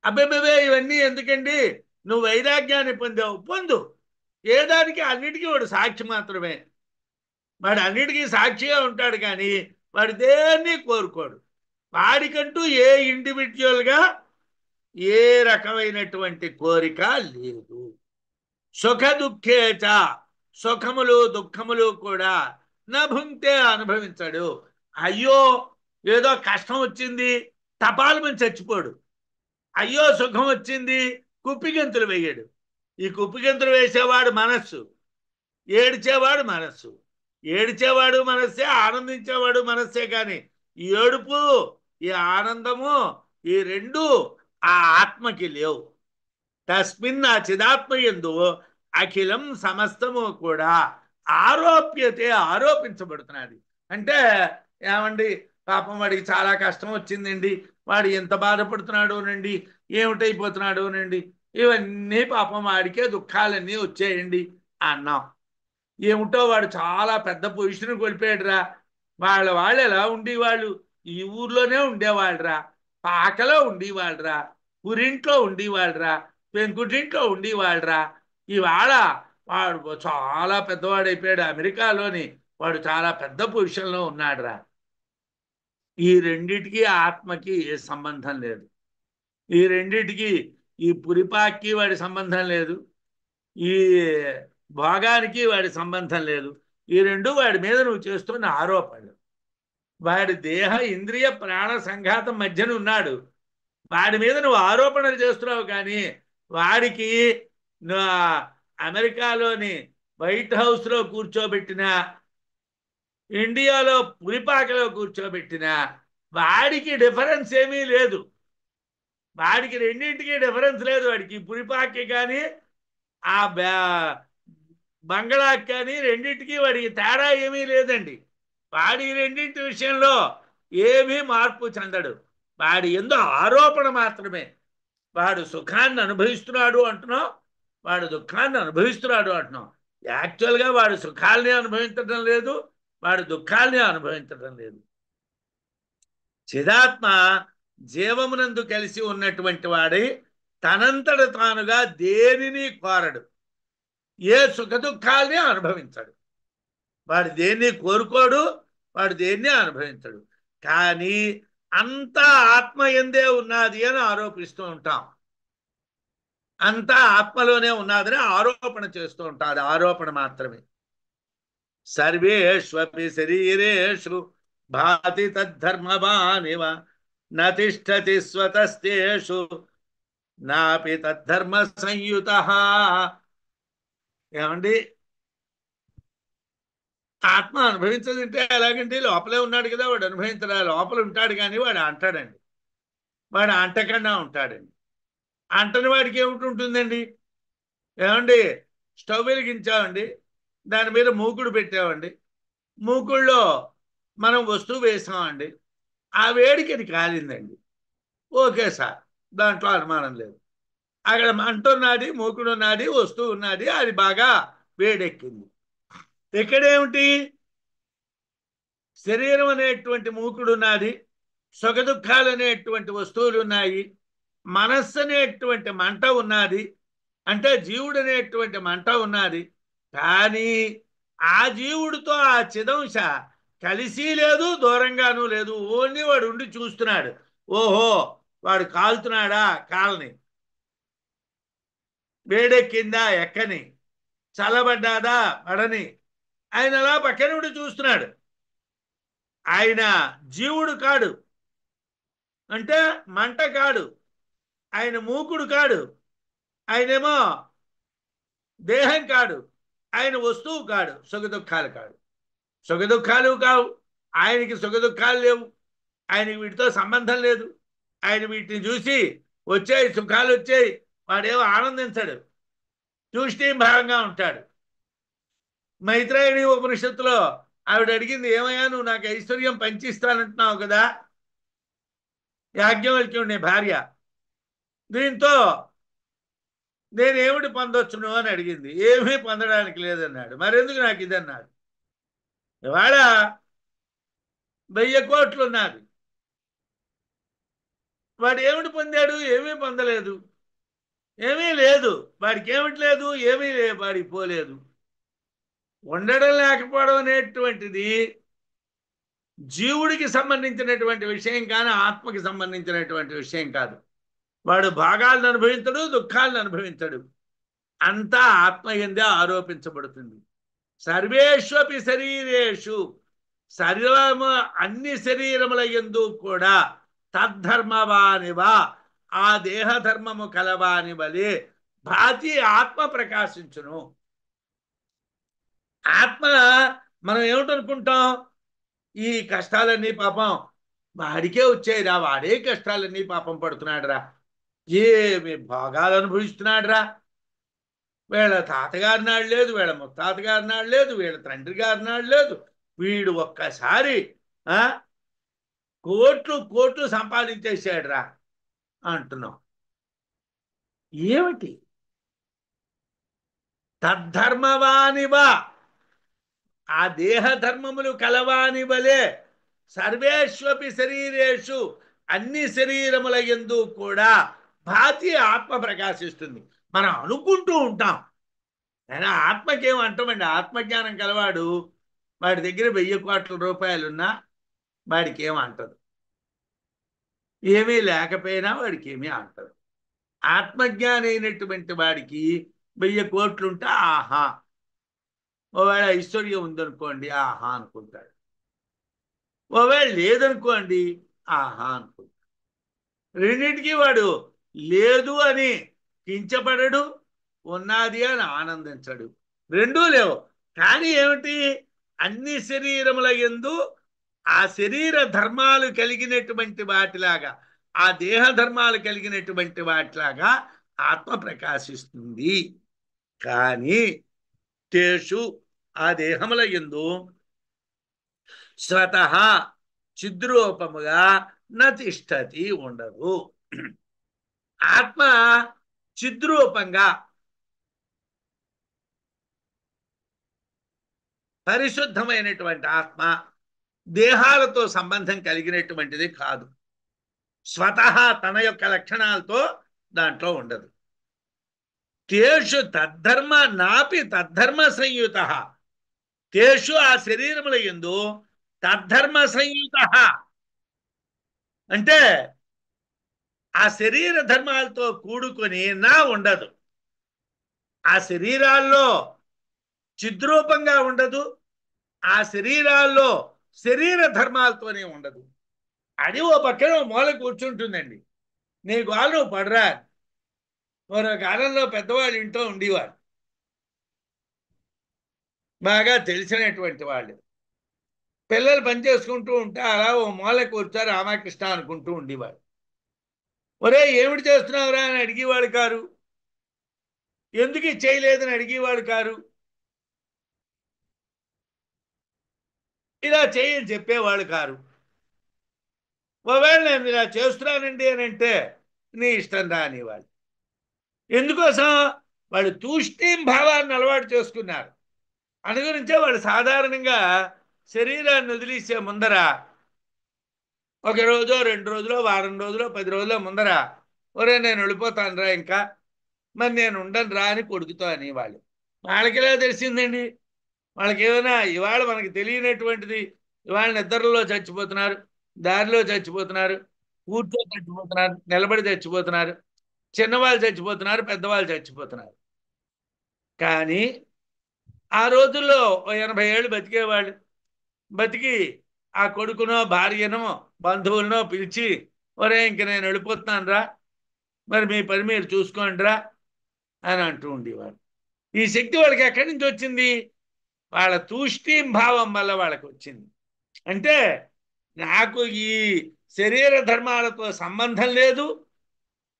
అబ్బే ఇవన్నీ ఎందుకండి? నువ్వు వైరాగ్యాన్ని పొందావు, పొందు. ఏదానికి అన్నిటికీ వాడు సాక్షి మాత్రమే. వాడు అన్నిటికీ సాక్షిగా ఉంటాడు, కానీ వాడు దేన్ని కోరుకోడు. వాడికంటూ ఏ ఇండివిజువల్గా ఏ రకమైనటువంటి కోరిక లేదు. సుఖ దుఃఖేచ, సుఖములు దుఃఖములు కూడా నభుంక్తే అనుభవించాడు. అయ్యో ఏదో కష్టం వచ్చింది తపాలమని చచ్చిపోడు. అయ్యో సుఖం వచ్చింది కుప్పిగంతులు వేయడు. ఈ కుప్పిగంతులు వేసేవాడు మనస్సు, ఏడ్చేవాడు మనస్సు. ఏడ్చేవాడు మనస్సే, ఆనందించేవాడు మనస్సే. కానీ ఈ ఏడుపు, ఈ ఆనందము, ఈ రెండు ఆ ఆత్మకి లేవు. తస్మిన్ ఆ చిదాత్మ యందు అఖిలం సమస్తము కూడా ఆరోప్యతే ఆరోపించబడుతున్నది. అంటే ఏమండి, పాపం వాడికి చాలా కష్టం వచ్చిందండి, వాడు ఎంత బాధపడుతున్నాడు నండి, ఏమిటైపోతున్నాడు నండి, ఇవన్నీ పాపం వాడికే దుఃఖాలన్నీ వచ్చాయండి అన్నాం. ఏమిటో వాడు చాలా పెద్ద పొజిషన్ కోల్పోయాడురా. వాళ్ళు ఎలా ఉండేవాళ్ళు? ఈ ఊర్లోనే ఉండేవాళ్ళరా, పాకలో ఉండేవాళ్ళరా, పురింట్లో ఉండేవాళ్ళరా, పెంకుటింట్లో ఉండేవాళ్ళరా. ఇవాళ వాడు చాలా పెద్దవాడు అయిపోయాడు, అమెరికాలోని వాడు చాలా పెద్ద పొజిషన్లో ఉన్నాడురా. ఈ రెండిటికి ఆత్మకి ఏ సంబంధం లేదు. ఈ రెండిటికి, ఈ పురిపాక్కి వాడి సంబంధం లేదు, ఈ భోగానికి వాడి సంబంధం లేదు. ఈ రెండు వాడి మీద నువ్వు చేస్తున్న ఆరోపణలు. వాడి దేహ ఇంద్రియ ప్రాణ సంఘాతం మధ్యన ఉన్నాడు, వాడి మీద నువ్వు ఆరోపణలు చేస్తున్నావు. కానీ వాడికి అమెరికాలోని వైట్ హౌస్లో కూర్చోబెట్టిన, ఇండియాలో పులిపాకలో కూర్చోబెట్టిన వాడికి డిఫరెన్స్ ఏమీ లేదు. వాడికి రెండింటికి డిఫరెన్స్ లేదు. వాడికి పులిపాకి కానీ ఆ బంగళాకి కానీ రెండింటికి వాడికి తేడా ఏమీ లేదండి. వాడి రెండింటి విషయంలో ఏమీ మార్పు చెందడు. వాడి ఎందు ఆరోపణ మాత్రమే. వాడు సుఖాన్ని అనుభవిస్తున్నాడు అంటున్నాం, వాడు దుఃఖాన్ని అనుభవిస్తున్నాడు అంటున్నాం. యాక్చువల్గా వాడు సుఖాల్ని అనుభవించడం లేదు, వాడు దుఃఖాల్ని అనుభవించడం లేదు. చిదాత్మ జీవమునందు కలిసి ఉన్నటువంటి వాడి తనంతట తానుగా దేనిని కోరడు, ఏ సుఖ దుఃఖాల్ని అనుభవించడు. వాడు దేన్ని కోరుకోడు, వాడు దేన్ని అనుభవించడు. కానీ అంతా ఆత్మ ఎందే ఉన్నది అని ఆరోపిస్తూ ఉంటాం. అంతా ఆత్మలోనే ఉన్నదని ఆరోపణ చేస్తూ ఉంటాం. అది ఆరోపణ మాత్రమే. సర్వేష్వపి శరీరేషు భాతి తద్ధర్మవానివ నతిష్ఠతి స్వతస్తేషు నాపి తద్ధర్మ సంయుత. ఏమండి, ఆత్మ అనుభవించదంటే ఎలాగంటే లోపలే ఉన్నాడు కదా, వాడు అనుభవించడా? లోపల ఉంటాడు కానీ వాడు అంటాడండి, వాడు అంటకుండా ఉంటాడండి. అంటని వాడికి ఏమిటి ఉంటుందండి? ఏమండి, స్టవ్ వెలిగించామండి, దాని మీద మూకుడు పెట్టామండి, మూకుడులో మనం వస్తువు వేసామండి, ఆ వేడికి అది కాలిందండి. ఓకే సార్, దాంట్లో అనుమానం లేదు. అక్కడ మంట ఉన్నది, మూకుడు ఉన్నది, వస్తువు ఉన్నది, అది బాగా వేడెక్కింది. ఇక్కడేమిటి? శరీరం అనేటువంటి మూకుడు ఉన్నది, సుఖ దుఃఖాలు అనేటువంటి వస్తువులు ఉన్నాయి, మనస్సు అనేటువంటి మంట ఉన్నది, అంటే జీవుడు అనేటువంటి మంట ఉన్నది. కానీ ఆ జీవుడితో ఆ చిదంశ కలిసి లేదు, దూరంగానూ లేదు. ఓన్లీ వాడు ఉండి చూస్తున్నాడు. ఓహో, వాడు కాలుతున్నాడా? కాలని. వేడెక్కిందా? ఎక్కని. చల్లబడ్డాదా? పడని. ఆయన అలా పక్కన ఉండి చూస్తున్నాడు. ఆయన జీవుడు కాడు, అంటే మంట కాడు, ఆయన మూకుడు కాడు, ఆయనేమో దేహం కాడు, ఆయన వస్తువు కాడు, సుఖ దుఃఖాలు కాడు. సుఖ దుఃఖాలు కావు, ఆయనకి సుఖ దుఃఖాలు లేవు, ఆయనకి వీటితో సంబంధం లేదు. ఆయన వీటిని చూసి వచ్చాయి సుఖాలు వచ్చాయి, వాడేమో ఆనందించాడు, తూష్ణీం భావంగా ఉంటాడు. మైత్రాయణి ఉపనిషత్తులో ఆవిడ అడిగింది, ఏమయ్యా నువ్వు నాకు ఐశ్వర్యం పంచిస్తానంటున్నావు కదా, యాజ్ఞవల్క్యుడి భార్య, దీంతో నేనేమిటి పొందొచ్చును అని అడిగింది. ఏమీ పొందడానికి లేదన్నాడు. మరెందుకు నాకు ఇది అన్నాడు. ఇవాళ 1000 కోట్లు ఉన్నది, వాడు ఏమిటి పొందాడు? ఏమీ పొందలేదు, ఏమీ లేదు. వాడికి ఏమిటి లేదు? ఏమీ లేదు, వాడికి పోలేదు. ఉండడం లేకపోవడం అనేటువంటిది జీవుడికి సంబంధించినటువంటి విషయం కానీ ఆత్మకి సంబంధించినటువంటి విషయం కాదు. వాడు భాగాలను అనుభవించడు, దుఃఖాలను అనుభవించడు. అంతా ఆత్మయందే ఆరోపించబడుతుంది. సర్వేష్వపి శరీరేషు, శరీరము అన్ని శరీరముల యందు కూడా తద్ధర్మవానివా, ఆ దేహధర్మము కలవాని వలె భాతి ఆత్మ ప్రకాశించును. ఆత్మ మనం ఏమిటనుకుంటాం? ఈ కష్టాలన్నీ పాపం వాడికే వచ్చాయిరా, వాడే కష్టాలన్నీ పాపం పడుతున్నాడు రా, ఏమి భోగాలు అనుభవిస్తున్నాడు రా, వీళ్ళ తాతగారి నాడు లేదు, వీళ్ళ ముత్తాతగారి నాడు లేదు, వీళ్ళ తండ్రి గారి నాడు లేదు, వీడు ఒక్కసారి కోట్లు కోట్లు సంపాదించేసాడు రా అంటున్నాం. ఏమిటి? తద్ధర్మవానివా, ఆ దేహ ధర్మములు కలవాని వలె సర్వేష్వపి శరీరేషు, అన్ని శరీరముల యందు కూడా భాతి ఆత్మ ప్రకాశిస్తుంది. మనం అనుకుంటూ ఉంటాం, అయినా ఆత్మకేం అంటామండి, ఆత్మజ్ఞానం కలవాడు వాడి దగ్గర 1000 కోట్ల రూపాయలున్నా వాడికి ఏం అంటదు, ఏమీ లేకపోయినా వాడికి ఏమీ అంటదు. ఆత్మజ్ఞాని అయినటువంటి వాడికి 1000 కోట్లుంటే ఆహా, ఒకవేళ ఐశ్వర్యం ఉందనుకోండి ఆహా అనుకుంటాడు, ఒకవేళ లేదనుకోండి ఆహా అనుకుంటాడు. రెండింటికి వాడు లేదు అని కించపడడు, ఉన్నది అని ఆనందించడు, రెండూ లేవు. కానీ ఏమిటి, అన్ని శరీరముల యందు ఆ శరీర ధర్మాలు కలిగినటువంటి వాటిలాగా, ఆ దేహ ధర్మాలు కలిగినటువంటి వాటిలాగా ఆత్మ ప్రకాశిస్తుంది. కానీ తేషు ఆ దేహముల యందు స్వతః చిద్రూపముగా నతిష్టతి ఉండదు. ఆత్మ చిద్రూపంగా పరిశుద్ధమైనటువంటి ఆత్మ దేహాలతో సంబంధం కలిగినటువంటిది కాదు, స్వతః తన యొక్క లక్షణాలతో దాంట్లో ఉండదు. తేషు తద్ధర్మ నాపి తద్ధర్మ సంయుత, తేషు ఆ శరీరముల యందు తద్ధర్మ సంయుత అంటే ఆ శరీర ధర్మాలతో కూడుకొని నా ఉండదు. ఆ శరీరాల్లో చిద్రూపంగా ఉండదు, ఆ శరీరాల్లో శరీర ధర్మాలతోనే ఉండదు. అది ఓ పక్కన మూల కూర్చుంటుందండి, నీ గోల నువ్వు పడరా. మరో కాలంలో పెద్దవాళ్ళు ఇంట్లో ఉండేవారు, బాగా తెలిసినటువంటి వాళ్ళు. పిల్లలు పని చేసుకుంటూ ఉంటే అలా ఓ మూల కూర్చొని రామకృష్ణ అనుకుంటూ ఉండేవాడు. ఒరే ఏమిటి చేస్తున్నావురా అని అడిగేవాడు కారు, ఎందుకు ఇది చేయలేదని అడిగేవాడు కారు, ఇలా చేయని చెప్పేవాడు కారు. ఒకవేళ నేను ఇలా చేస్తున్నానండి అని అంటే నీ ఇష్టం రా అనేవాళ్ళు. ఎందుకోసం, వాళ్ళు తూష్ణీం భావాన్ని అలవాటు చేసుకున్నారు. అందుగురించే వాళ్ళు సాధారణంగా శరీరాన్ని వదిలేసే ముందర ఒక రోజో 2 రోజులో వారం రోజులో 10 రోజుల ముందర ఒరే నేను వెళ్ళిపోతాను రా ఇంకా, మరి నేను ఉండను రా అని కొడుకుతో అనేవాళ్ళు. వాళ్ళకి ఎలా తెలిసిందండి, వాళ్ళకి ఏమైనా ఇవాళ మనకి తెలియనటువంటిది, ఇవాళ నిద్రలో చచ్చిపోతున్నారు, దారిలో చచ్చిపోతున్నారు, కూర్చో చచ్చిపోతున్నారు, నిలబడి చచ్చిపోతున్నారు, చిన్నవాళ్ళు చచ్చిపోతున్నారు, పెద్దవాళ్ళు చచ్చిపోతున్నారు. కానీ ఆ రోజుల్లో 80 ఏళ్ళు బతికేవాళ్ళు, బతికి ఆ కొడుకునో భార్యనో బంధువులనో పిలిచి ఒరే ఇంక నేను వెళ్ళిపోతున్నాను రా, మరి మీ పని మీరు చూసుకోండి రా అని అంటూ ఉండేవారు. ఈ శక్తి వాళ్ళకి ఎక్కడి నుంచి వచ్చింది, వాళ్ళ తూష్ణీం భావం వల్ల వాళ్ళకి వచ్చింది. అంటే నాకు ఈ శరీర ధర్మాలతో సంబంధం లేదు,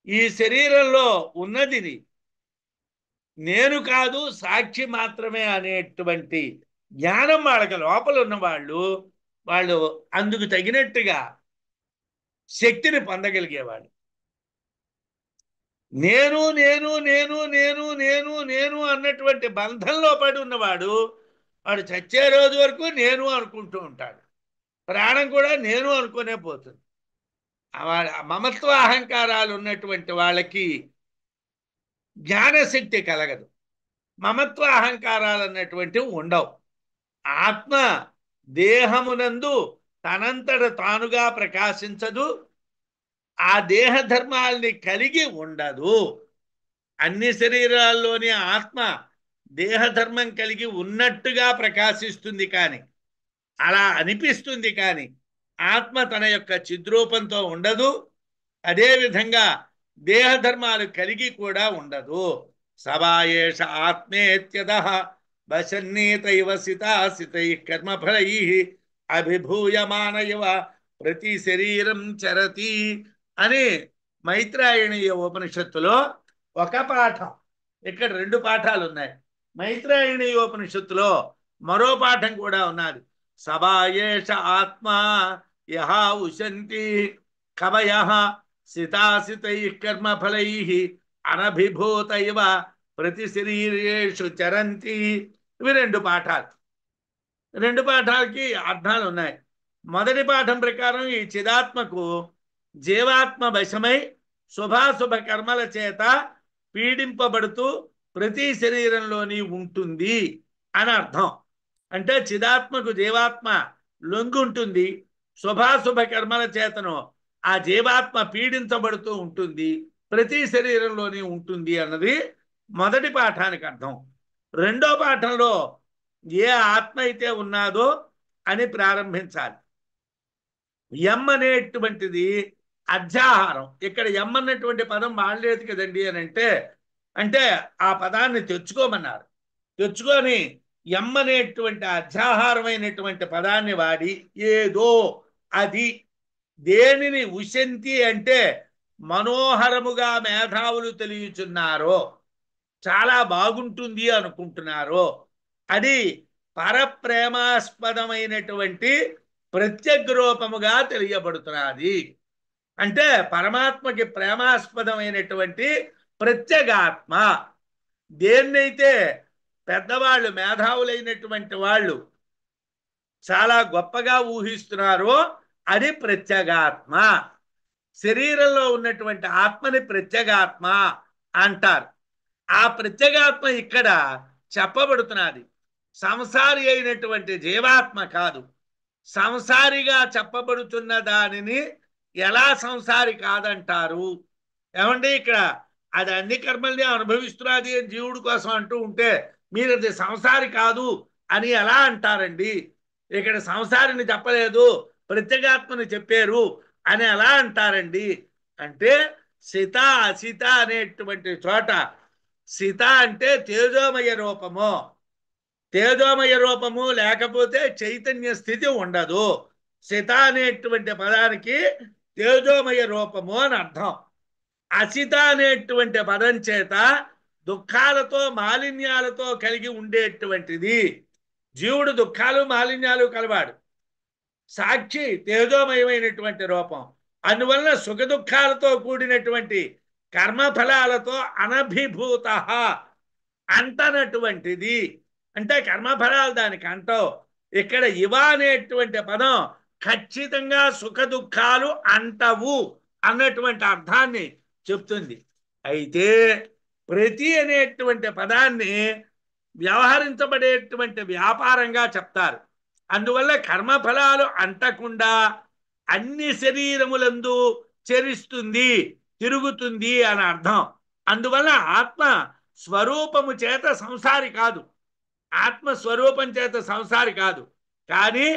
ఈ శరీరంలో ఉన్నది నేను కాదు సాక్షి మాత్రమే అనేటువంటి జ్ఞానం వాళ్ళకి లోపల ఉన్న వాళ్ళు అందుకు తగినట్టుగా శక్తిని పొందగలిగేవాడు. నేను నేను నేను నేను నేను నేను అన్నటువంటి బంధంలో పడి ఉన్నవాడు వాడు చచ్చే రోజు వరకు నేను అనుకుంటూ ఉంటాడు, ప్రాణం కూడా నేను అనుకునే పోతుంది. మమత్వ అహంకారాలు ఉన్నటువంటి వాళ్ళకి జ్ఞానశక్తి కలగదు, మమత్వ అహంకారాలు అన్నటువంటివి ఉండవు. ఆత్మ దేహమునందు తనంతట తానుగా ప్రకాశించదు, ఆ దేహ ధర్మాల్ని కలిగి ఉండదు. అన్ని శరీరాల్లోని ఆత్మ దేహధర్మం కలిగి ఉన్నట్టుగా ప్రకాశిస్తుంది, కానీ అలా అనిపిస్తుంది, కానీ ఆత్మ తన యొక్క చిద్రూపంతో ఉండదు, అదేవిధంగా దేహధర్మాలు కలిగి కూడా ఉండదు. సవాయేష ఆత్మేత్యద వశన్నీతైవ సితాసితై కర్మఫలై అభిభూయమానయవ ప్రతి శరీరం చరతి అని మైత్రాయణీయ ఉపనిషత్తులో ఒక పాఠం. ఇక్కడ 2 పాఠాలు ఉన్నాయి. మైత్రాయణీయ ఉపనిషత్తులో మరో పాఠం కూడా ఉన్నది. సవాయేష ఆత్మ యహ ఉశంతి కవయః సితాసితై కర్మఫలై అనభిభూతైవ ప్రతి శరీరేషు చరంతి. ఇవి 2 పాఠాలు. 2 పాఠాలకి అర్థాలు ఉన్నాయి. మొదటి పాఠం ప్రకారం ఈ చిదాత్మకు జీవాత్మ వశమై శుభాశుభ కర్మల చేత పీడింపబడుతూ ప్రతి శరీరంలోని ఉంటుంది అని అర్థం. అంటే చిదాత్మకు జీవాత్మ లొంగి ఉంటుంది, శుభాశుభ కర్మల చేతను ఆ జీవాత్మ పీడించబడుతూ ఉంటుంది, ప్రతి శరీరంలోని ఉంటుంది అన్నది మొదటి పాఠానికి అర్థం. రెండో పాఠంలో ఏ ఆత్మ అయితే ఉన్నాదో అని ప్రారంభించాలి. ఎం అనేటువంటిది అధ్యాహారం. ఇక్కడ ఎం అన్నటువంటి పదం వాడలేదు కదండి అని అంటే ఆ పదాన్ని తెచ్చుకోమన్నారు. తెచ్చుకొని ఎం అనేటువంటి అధ్యాహారమైనటువంటి పదాన్ని వాడి ఏదో అది దేనిని ఉశంతి అంటే మనోహరముగా మేధావులు తెలియచున్నారో, చాలా బాగుంటుంది అనుకుంటున్నారో అది పరప్రేమాస్పదమైనటువంటి ప్రత్యగ్ రూపముగా తెలియబడుతున్నది. అంటే పరమాత్మకి ప్రేమాస్పదమైనటువంటి ప్రత్యేగాత్మ. దేన్నైతే పెద్దవాళ్ళు మేధావులైనటువంటి వాళ్ళు చాలా గొప్పగా ఊహిస్తున్నారో అది ప్రత్యేగాత్మ. శరీరంలో ఉన్నటువంటి ఆత్మని ప్రత్యేగాత్మ అంటారు. ఆ ప్రత్యేగాత్మ ఇక్కడ చెప్పబడుతున్నది. సంసారి అయినటువంటి జీవాత్మ కాదు. సంసారిగా చెప్పబడుతున్న దానిని ఎలా సంసారి కాదంటారు? ఏమండి, ఇక్కడ అది అన్ని కర్మల్ని అనుభవిస్తున్నది అని జీవుడి కోసం అంటూ ఉంటే మీరు అది సంసారి కాదు అని ఎలా అంటారండి? ఇక్కడ సంసారిని చెప్పలేదు, ప్రత్యేగాత్మని చెప్పారు అని ఎలా అంటారండి? అంటే సిత అసిత అనేటువంటి చోట సిత అంటే తేజోమయ రూపము. తేజోమయ రూపము లేకపోతే చైతన్య స్థితి ఉండదు. సిత అనేటువంటి పదానికి తేజోమయ రూపము అని అర్థం. అసిత అనేటువంటి పదం చేత దుఃఖాలతో మాలిన్యాలతో కలిగి ఉండేటువంటిది. జీవుడు దుఃఖాలు మాలిన్యాలు కలవాడు. సాక్షి తేజోమయమైనటువంటి రూపం. అందువలన సుఖ దుఃఖాలతో కూడినటువంటి కర్మఫలాలతో అనభిభూత అంటనటువంటిది. అంటే కర్మఫలాలు దానికి అంటావు. ఇక్కడ ఇవ అనేటువంటి పదం ఖచ్చితంగా సుఖ దుఃఖాలు అంటవు అన్నటువంటి అర్థాన్ని చెప్తుంది. అయితే ప్రతి అనేటువంటి పదాన్ని వ్యవహరించబడేటువంటి వ్యాపారంగా చెప్తారు. అందువల్ల కర్మఫలాలు అంటకుండా అన్ని శరీరములందు చరిస్తుంది, తిరుగుతుంది అని అర్థం. అందువల్ల ఆత్మ స్వరూపము చేత సంసారి కాదు. ఆత్మ స్వరూపం చేత సంసారి కాదు. కానీ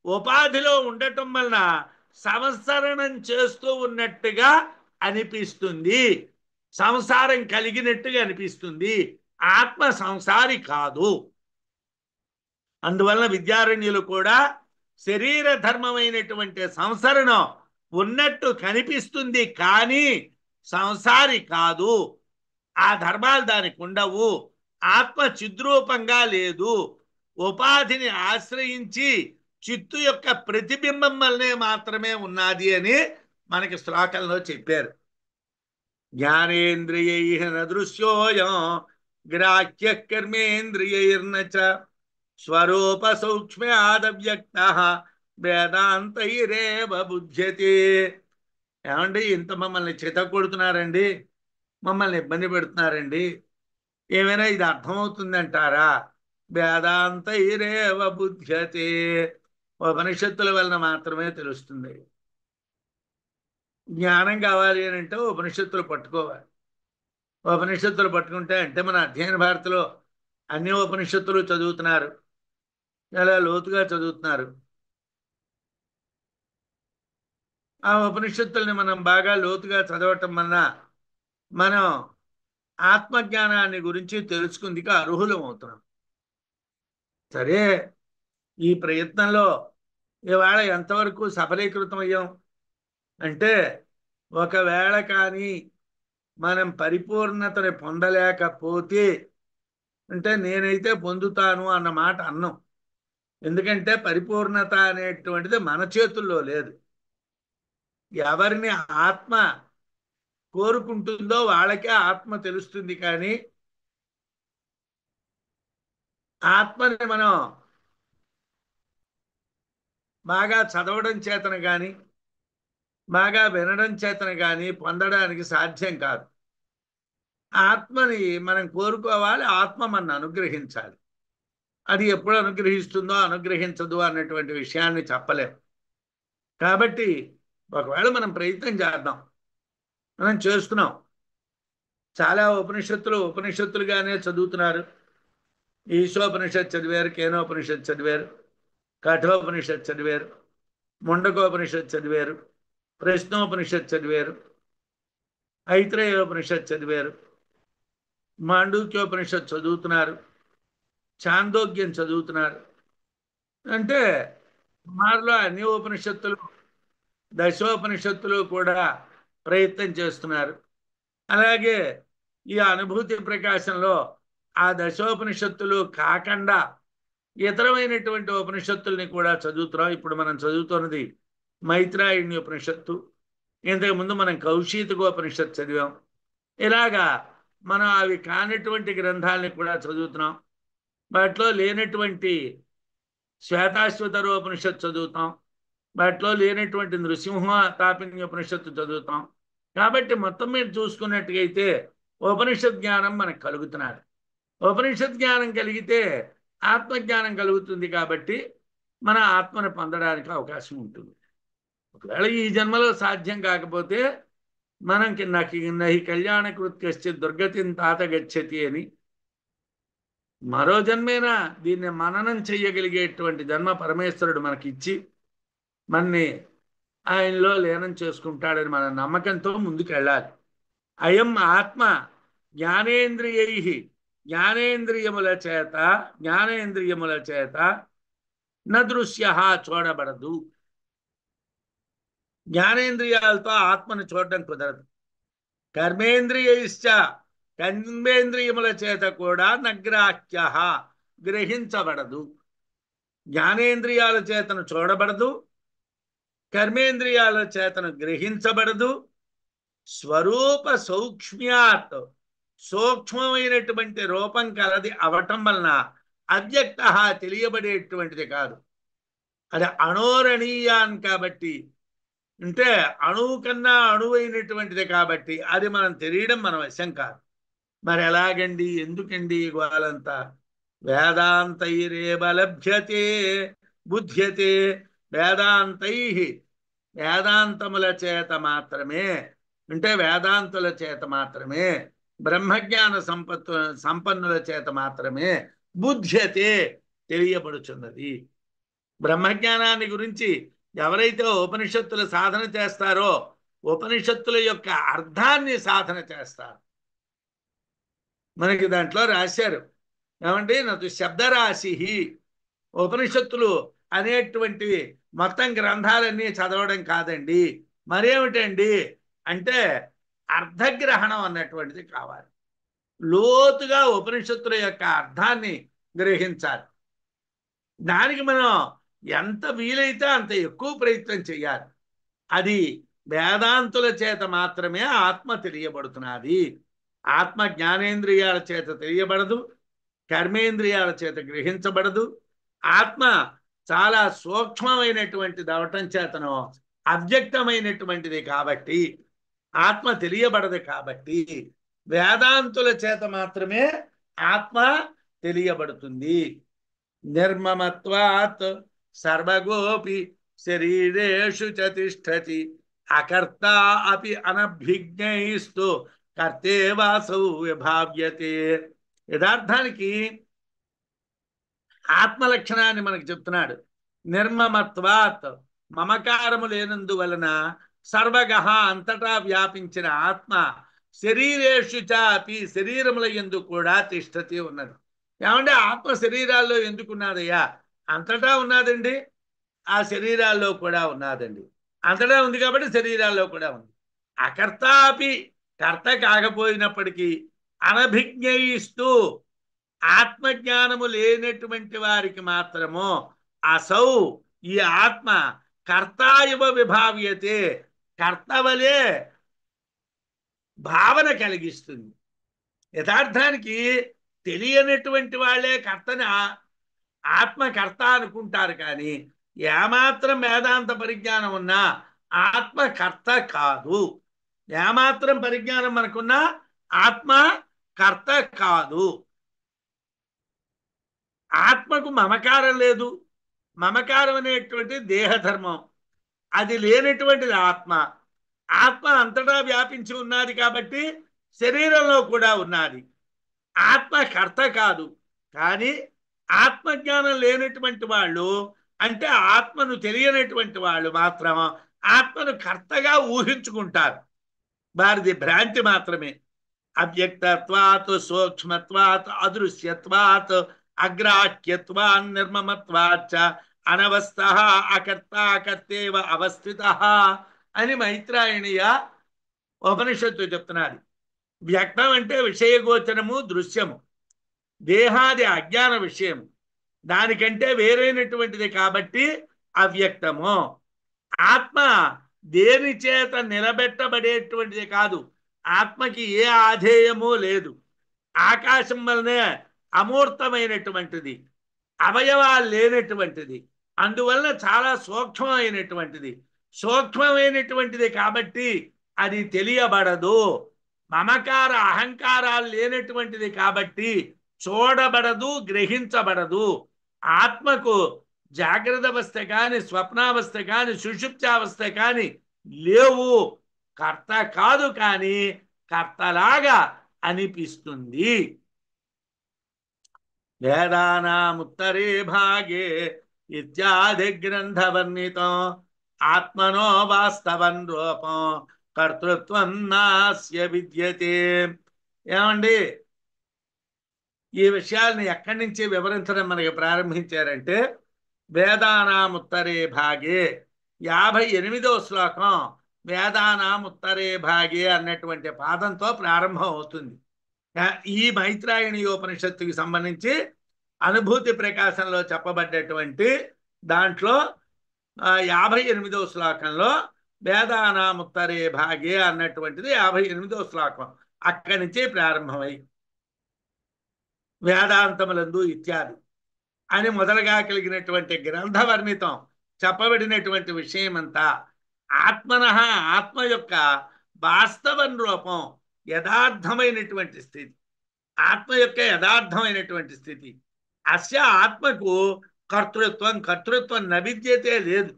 ఉపాధిలో ఉండటం వలన సంసరణం చేస్తూ ఉన్నట్టుగా అనిపిస్తుంది, సంసారం కలిగినట్టుగా అనిపిస్తుంది. ఆత్మ సంసారి కాదు. అందువలన విద్యారణ్యులు కూడా శరీర ధర్మమైనటువంటి సంసరణం ఉన్నట్టు కనిపిస్తుంది, కానీ సంసారి కాదు. ఆ ధర్మాలు దానికి ఉండవు. ఆత్మ చిద్రూపంగా లేదు. ఉపాధిని ఆశ్రయించి చిత్తు యొక్క ప్రతిబింబం వల్లనే మాత్రమే ఉన్నది అని మనకి శ్లోకంలో చెప్పారు. జ్ఞానేంద్రియై నదృశ్యోయం గ్రాహ్య కర్మేంద్రియైర్న చ స్వరూప సూక్ష్మ్యాదవ్యక్త వేదాంతైరేవ బుధ్యతే. ఏమండి, ఇంత మమ్మల్ని చిత కొడుతున్నారండి, మమ్మల్ని ఇబ్బంది పెడుతున్నారండి, ఏమైనా ఇది అర్థమవుతుందంటారా? వేదాంతైరేవ బుధ్యతే. ఉపనిషత్తుల వలన మాత్రమే తెలుస్తుంది. జ్ఞానం కావాలి అని అంటే ఉపనిషత్తులు పట్టుకోవాలి. ఉపనిషత్తులు పట్టుకుంటే అంటే మన అధ్యయన భారతిలో అన్ని ఉపనిషత్తులు చదువుతున్నారు, చాలా లోతుగా చదువుతున్నారు. ఆ ఉపనిషత్తుల్ని మనం బాగా లోతుగా చదవటం వలన మనం ఆత్మజ్ఞానాన్ని గురించి తెలుసుకుందికి అర్హులం అవుతున్నాం. సరే, ఈ ప్రయత్నంలో ఇవాళ ఎంతవరకు సఫలీకృతం అయ్యాం అంటే, ఒకవేళ కానీ మనం పరిపూర్ణతని పొందలేకపోతే అంటే నేనైతే పొందుతాను అన్న మాట అన్నాం. ఎందుకంటే పరిపూర్ణత అనేటువంటిది మన చేతుల్లో లేదు. ఎవరిని ఆత్మ కోరుకుంటుందో వాళ్ళకే ఆత్మ తెలుస్తుంది. కానీ ఆత్మని మనం బాగా చదవడం చేతన కానీ బాగా వినడం చేతన కానీ పొందడానికి సాధ్యం కాదు. ఆత్మని మనం కోరుకోవాలి, ఆత్మ మన అనుగ్రహించాలి. అది ఎప్పుడు అనుగ్రహిస్తుందో అనుగ్రహించదు అన్నటువంటి విషయాన్ని చెప్పలేం. కాబట్టి ఒకవేళ మనం ప్రయత్నం చేద్దాం, మనం చేస్తున్నాం. చాలా ఉపనిషత్తులుగానే చదువుతున్నారు. ఈశోపనిషత్ చదివారు, కేనోపనిషత్ చదివారు, కఠోపనిషత్ చదివారు, ముండకోపనిషత్ చదివారు, ప్రశ్నోపనిషత్ చదివారు, ఐత్రేయోపనిషత్ చదివారు, మాండూక్యోపనిషత్ చదువుతున్నారు, చాందోగ్యం చదువుతున్నారు. అంటే సుమారులో అన్ని ఉపనిషత్తులు, దశోపనిషత్తులు కూడా ప్రయత్నం చేస్తున్నారు. అలాగే ఈ అనుభూతి ప్రకాశంలో ఆ దశోపనిషత్తులు కాకుండా ఇతరమైనటువంటి ఉపనిషత్తుల్ని కూడా చదువుతున్నాం. ఇప్పుడు మనం చదువుతున్నది మైత్రాయణ్య ఉపనిషత్తు, ఇంతకుముందు మనం కౌశీతకోపనిషత్తు చదివాం. ఇలాగా మనం అవి కానటువంటి గ్రంథాలని కూడా చదువుతున్నాం. వాటిలో లేనటువంటి శ్వేతాశ్వతరోపనిషత్తు చదువుతాం, వాటిలో లేనటువంటి నృసింహ తాపిన్య ఉపనిషత్తు చదువుతాం. కాబట్టి మొత్తం మీద చూసుకున్నట్టుగైతే ఉపనిషత్ జ్ఞానం మనకు కలుగుతున్నది. ఉపనిషత్ జ్ఞానం కలిగితే ఆత్మజ్ఞానం కలుగుతుంది. కాబట్టి మన ఆత్మను పొందడానికి అవకాశం ఉంటుంది. ఒకవేళ ఈ జన్మలో సాధ్యం కాకపోతే మనకి నహి కళ్యాణకృత్ కశ్చిత్ దుర్గతిని తాత గచ్చతి అని మరో జన్మేనా దీన్ని మననం చెయ్యగలిగేటువంటి జన్మ పరమేశ్వరుడు మనకిచ్చి మనని ఆయనలో లీనం చేసుకుంటాడని మన నమ్మకంతో ముందుకు వెళ్ళాలి. అయం ఆత్మ జ్ఞానేంద్రియై, జ్ఞానేంద్రియముల చేత నదృశ్య, చూడబడదు. జ్ఞానేంద్రియాలతో ఆత్మను చూడడం కుదరదు. కర్మేంద్రియైశ్చ, కర్మేంద్రియముల చేత కూడా నగ్రాహ్య, గ్రహించబడదు. జ్ఞానేంద్రియాల చేతను చూడబడదు, కర్మేంద్రియాల చేతను గ్రహించబడదు. స్వరూప సౌక్ష్మ్యాత్, సూక్ష్మమైనటువంటి రూపం కలది అవటం వలన అవ్యక్త, తెలియబడేటువంటిది కాదు. అది అణోరణీయాన్ కాబట్టి, అంటే అణువు కన్నా అణువైనటువంటిది కాబట్టి అది మనం తెలియడం మన వశం కాదు. మరి ఎలాగండి, ఎందుకండి గోలంతా? వేదాంతైరేవ లభ్యతే బుధ్యతే, వేదాంతై, వేదాంతముల చేత మాత్రమే, అంటే వేదాంతుల చేత మాత్రమే, బ్రహ్మజ్ఞాన సంపన్నుల చేత మాత్రమే బుధ్యతే, తెలియబడుచున్నది. బ్రహ్మజ్ఞానాన్ని గురించి ఎవరైతే ఉపనిషత్తుల సాధన చేస్తారో ఉపనిషత్తుల యొక్క అర్థాన్ని సాధన చేస్తారు. మనకి దాంట్లో రాశారు ఏమంటే, నాకు శబ్దరాశి, ఉపనిషత్తులు అనేటువంటివి మొత్తం గ్రంథాలన్నీ చదవడం కాదండి, మరేమిటండి అంటే అర్థగ్రహణం అన్నటువంటిది కావాలి. లోతుగా ఉపనిషత్తుల యొక్క అర్థాన్ని గ్రహించాలి. దానికి మనం ఎంత వీలైతే అంత ఎక్కువ ప్రయత్నం చేయాలి. అది వేదాంతుల చేత మాత్రమే ఆత్మ తెలియబడుతున్నది. ఆత్మ జ్ఞానేంద్రియాల చేత తెలియబడదు, కర్మేంద్రియాల చేత గ్రహించబడదు. ఆత్మ చాలా సూక్ష్మమైనటువంటిది అవటం చేతను అవ్యక్తమైనటువంటిది కాబట్టి, ఆత్మ తెలియబడదు. కాబట్టి వేదాంతుల చేత మాత్రమే ఆత్మ తెలియబడుతుంది. నిర్మమత్వాత్ సర్వగోపి శరీరేషు చ తిష్ఠతి, అకర్త అపి అనభిజ్ఞైస్తు కర్తే వాసౌ విభావ్యతే. యథార్థానికి ఆత్మ లక్షణాన్ని మనకు చెప్తున్నాడు. నిర్మమత్వాత్, మమకారము లేనందువలన, సర్వగహ, అంతటా వ్యాపించిన ఆత్మ, శరీరేషు చాపి, శరీరముల యందు కూడా తిష్ఠతి ఉన్నది. ఏమంటే ఆత్మ శరీరాల్లో ఎందుకున్నదయ్యా? అంతటా ఉన్నదండి, ఆ శరీరాల్లో కూడా ఉన్నదండి. అంతటా ఉంది కాబట్టి శరీరాల్లో కూడా ఉంది. అకర్తాపి, కర్త కాకపోయినప్పటికీ, అనభిజ్ఞయిస్తూ, ఆత్మజ్ఞానము లేనటువంటి వారికి మాత్రము అసౌ, ఈ ఆత్మ కర్తాయవ విభావ్యతే, కర్తవలే భావన కలిగిస్తుంది. యథార్థానికి తెలియనటువంటి వాళ్ళే కర్తని ఆత్మకర్త అనుకుంటారు. కానీ ఏమాత్రం వేదాంత పరిజ్ఞానం ఉన్నా ఆత్మకర్త కాదు. ఏమాత్రం పరిజ్ఞానం మనకున్నా ఆత్మ కర్త కాదు. ఆత్మకు మమకారం లేదు. మమకారం అనేటువంటి దేహధర్మం, అది లేనటువంటిది ఆత్మ. ఆత్మ అంతటా వ్యాపించి ఉన్నది కాబట్టి శరీరంలో కూడా ఉన్నది. ఆత్మ కర్త కాదు. కానీ ఆత్మజ్ఞానం లేనటువంటి వాళ్ళు, అంటే ఆత్మను తెలియనటువంటి వాళ్ళు మాత్రం ఆత్మను కర్తగా ఊహించుకుంటారు. వారిది భ్రాంతి మాత్రమే. అవ్యక్తత్వాత్, సూక్ష్మత్వాత్, అదృశ్యత్వాత్, అగ్రాహ్యత్వాన్, నిర్మమత్వాచ్చ అనవస్థ అకర్త కర్తేవ అవస్థిత అని మైత్రాయణీయ ఉపనిషత్తు చెప్తున్నది. వ్యక్తం అంటే విషయగోచరము, దృశ్యము. దేహాది అజ్ఞాన విషయం, దానికంటే వేరైనటువంటిది కాబట్టి అవ్యక్తము. ఆత్మ దేని చేత నిలబెట్టబడేటువంటిది కాదు. ఆత్మకి ఏ ఆధేయము లేదు. ఆకాశం వలనే అమూర్తమైనటువంటిది, అవయవాలు లేనటువంటిది, అందువలన చాలా సూక్ష్మమైనటువంటిది. సూక్ష్మమైనటువంటిది కాబట్టి అది తెలియబడదు. మమకార అహంకారాలు లేనటువంటిది కాబట్టి చూడబడదు, గ్రహించబడదు. ఆత్మకు జాగ్రత్త అవస్థ కానీ, స్వప్నావస్థ కానీ, సుషుప్తావస్థ కానీ లేవు. కర్త కాదు, కానీ కర్తలాగా అనిపిస్తుంది. వేదానాముత్తరే భాగే ఇత్యాది గ్రంథవర్ణితం ఆత్మనో వాస్తవం రూపం కర్తృత్వం నాస్య విద్యతే. ఏమండి, ఈ విషయాల్ని ఎక్కడి నుంచి వివరించడం మనకి ప్రారంభించారంటే వేదానాముత్తరే భాగే 58వ శ్లోకం వేదానాముత్తరే భాగే అన్నటువంటి పాదంతో ప్రారంభం అవుతుంది. ఈ మైత్రాయణీయోపనిషత్తుకి సంబంధించి అనుభూతి ప్రకాశంలో చెప్పబడ్డటువంటి దాంట్లో 58వ శ్లోకంలో వేదానాముత్తరే భాగే అన్నటువంటిది 58వ శ్లోకం. అక్కడి నుంచి ప్రారంభమై వేదాంతములందు ఇత్యాది అని మొదలుగా కలిగినటువంటి గ్రంథవర్ణితం చెప్పబడినటువంటి విషయమంతా ఆత్మనః, ఆత్మ యొక్క వాస్తవం రూపం, యథార్థమైనటువంటి స్థితి, ఆత్మ యొక్క యథార్థమైనటువంటి స్థితి. అస్య ఆత్మకు కర్తృత్వం నవిద్యతే లేదు.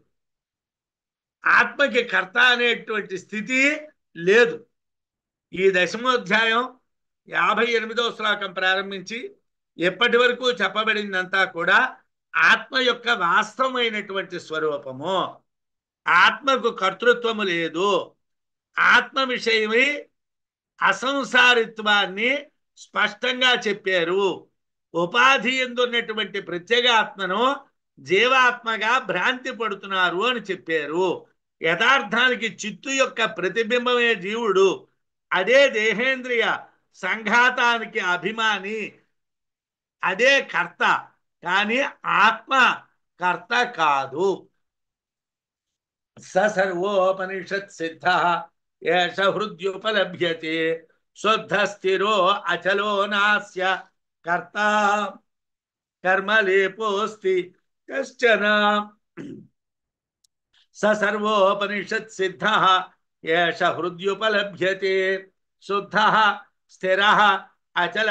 ఆత్మకి కర్త అనేటువంటి స్థితి లేదు. ఈ 10వ అధ్యాయం 58వ శ్లోకం ప్రారంభించి ఎప్పటి వరకు చెప్పబడిందంతా కూడా ఆత్మ యొక్క వాస్తవమైనటువంటి స్వరూపము. ఆత్మకు కర్తృత్వము లేదు. ఆత్మ విషయమై అసంసారిత్వాన్ని స్పష్టంగా చెప్పారు. ఉపాధి ఎందున్నటువంటి ప్రత్యేగాత్మను జీవాత్మగా భ్రాంతి పడుతున్నారు అని చెప్పారు. యథార్థానికి చిత్తు యొక్క ప్రతిబింబమే జీవుడు, అదే దేహేంద్రియ సంఘాతానికి అభిమాని, అదే కర్త. కానీ ఆత్మ కర్త కాదు. సర్వోపనిషత్ సిద్ధ ఏష హృద్యుపలభ్యతే శుద్ధ స్థిరో అచలో నాస్య కర్త కర్మలేపోస్తి కశ్చన. సర్వోపనిషత్ సిద్ధ ఏష హృద్యుపలభ్యతే శుద్ధ స్థిర అచల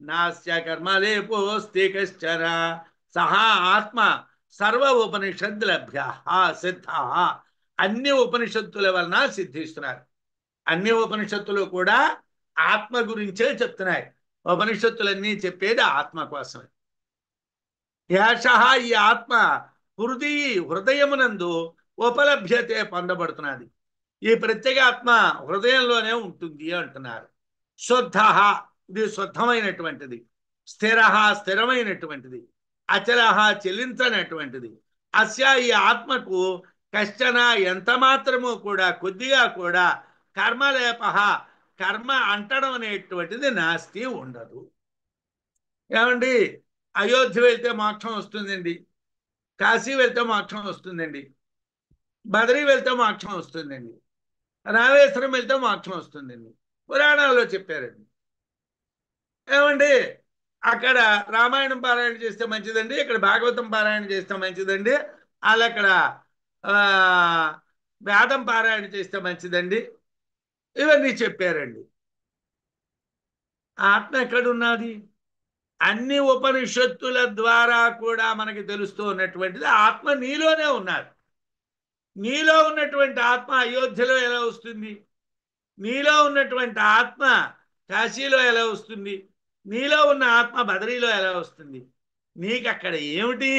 నాస్య కర్మలేపోస్తి కశ్చన. సహా ఆత్మ సర్వ ఉపనిషద్ లభ్య సిద్ధ. అన్ని ఉపనిషత్తుల వలన సిద్ధిస్తున్నారు. అన్ని ఉపనిషత్తులు కూడా ఆత్మ గురించే చెప్తున్నాయి. ఉపనిషత్తులన్నీ చెప్పేది ఆత్మ కోసమే. ఏష, ఈ ఆత్మ హృదయమునందు ఉపలభ్యతే, పొందబడుతున్నది. ఈ ప్రత్యేగాత్మ హృదయంలోనే ఉంటుంది అంటున్నారు. శుద్ధ, ఇది శుద్ధమైనటువంటిది. స్థిర, స్థిరమైనటువంటిది. అచల, చెల్లించనటువంటిది. అస్య, ఈ ఆత్మకు కశ్చన, ఎంత మాత్రము కూడా, కొద్దిగా కూడా కర్మలేప, కర్మ అంటడం అనేటువంటిది నాస్తి, ఉండదు. ఏమండి, అయోధ్య వెళ్తే మోక్షం వస్తుందండి, కాశీ వెళ్తే మోక్షం వస్తుందండి, బదరీ వెళ్తే మోక్షం వస్తుందండి, రామేశ్వరం వెళ్తే మోక్షం వస్తుందండి, పురాణాల్లో చెప్పారండి. ఏమండి, అక్కడ రామాయణం పారాయణ చేస్తే మంచిదండి, ఇక్కడ భాగవతం పారాయణ చేస్తే మంచిదండి, వాళ్ళు అక్కడ వేదం పారాయణ చేస్తే మంచిదండి, ఇవన్నీ చెప్పారండి. ఆత్మ ఎక్కడున్నది? అన్ని ఉపనిషత్తుల ద్వారా కూడా మనకి తెలుస్తూ ఉన్నటువంటిది ఆత్మ నీలోనే ఉన్నది. నీలో ఉన్నటువంటి ఆత్మ అయోధ్యలో ఎలా వస్తుంది? నీలో ఉన్నటువంటి ఆత్మ కాశీలో ఎలా వస్తుంది? నీలో ఉన్న ఆత్మ బదరీలో ఎలా వస్తుంది? నీకు అక్కడ ఏమిటి?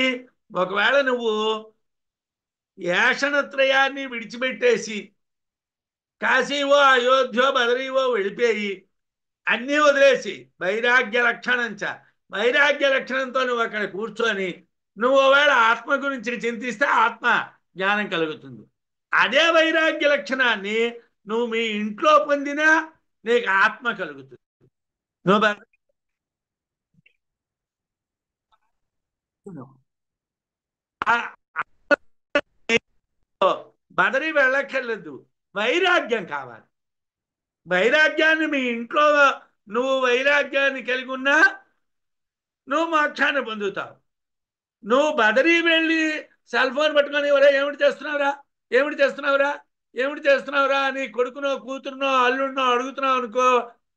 ఒకవేళ నువ్వు ఏషణత్రయాన్ని విడిచిపెట్టేసి కాశీవో అయోధ్యో బదరీవో వెళ్ళిపోయి అన్నీ వదిలేసి వైరాగ్య లక్షణంచ వైరాగ్య లక్షణంతో నువ్వు అక్కడ కూర్చొని నువ్వు ఒకవేళ ఆత్మ గురించి చింతిస్తే ఆత్మ జ్ఞానం కలుగుతుంది. అదే వైరాగ్య లక్షణాన్ని నువ్వు మీ ఇంట్లో పొందినా నీకు ఆత్మ కలుగుతుంది. నువ్వు బదరి వెళ్ళక్కర్లేదు, వైరాగ్యం కావాలి. వైరాగ్యాన్ని మీ ఇంట్లో నువ్వు వైరాగ్యాన్ని కలిగి ఉన్నా నువ్వు మోక్షాన్ని పొందుతావు. నువ్వు బదరీ వెళ్ళి సెల్ ఫోన్ పట్టుకొని ఎవరే ఏమిటి చేస్తున్నావురా, ఏమిటి చేస్తున్నావురా, ఏమిటి చేస్తున్నావురా అని కొడుకునో కూతురునో అల్లుడినో అడుగుతున్నావు అనుకో,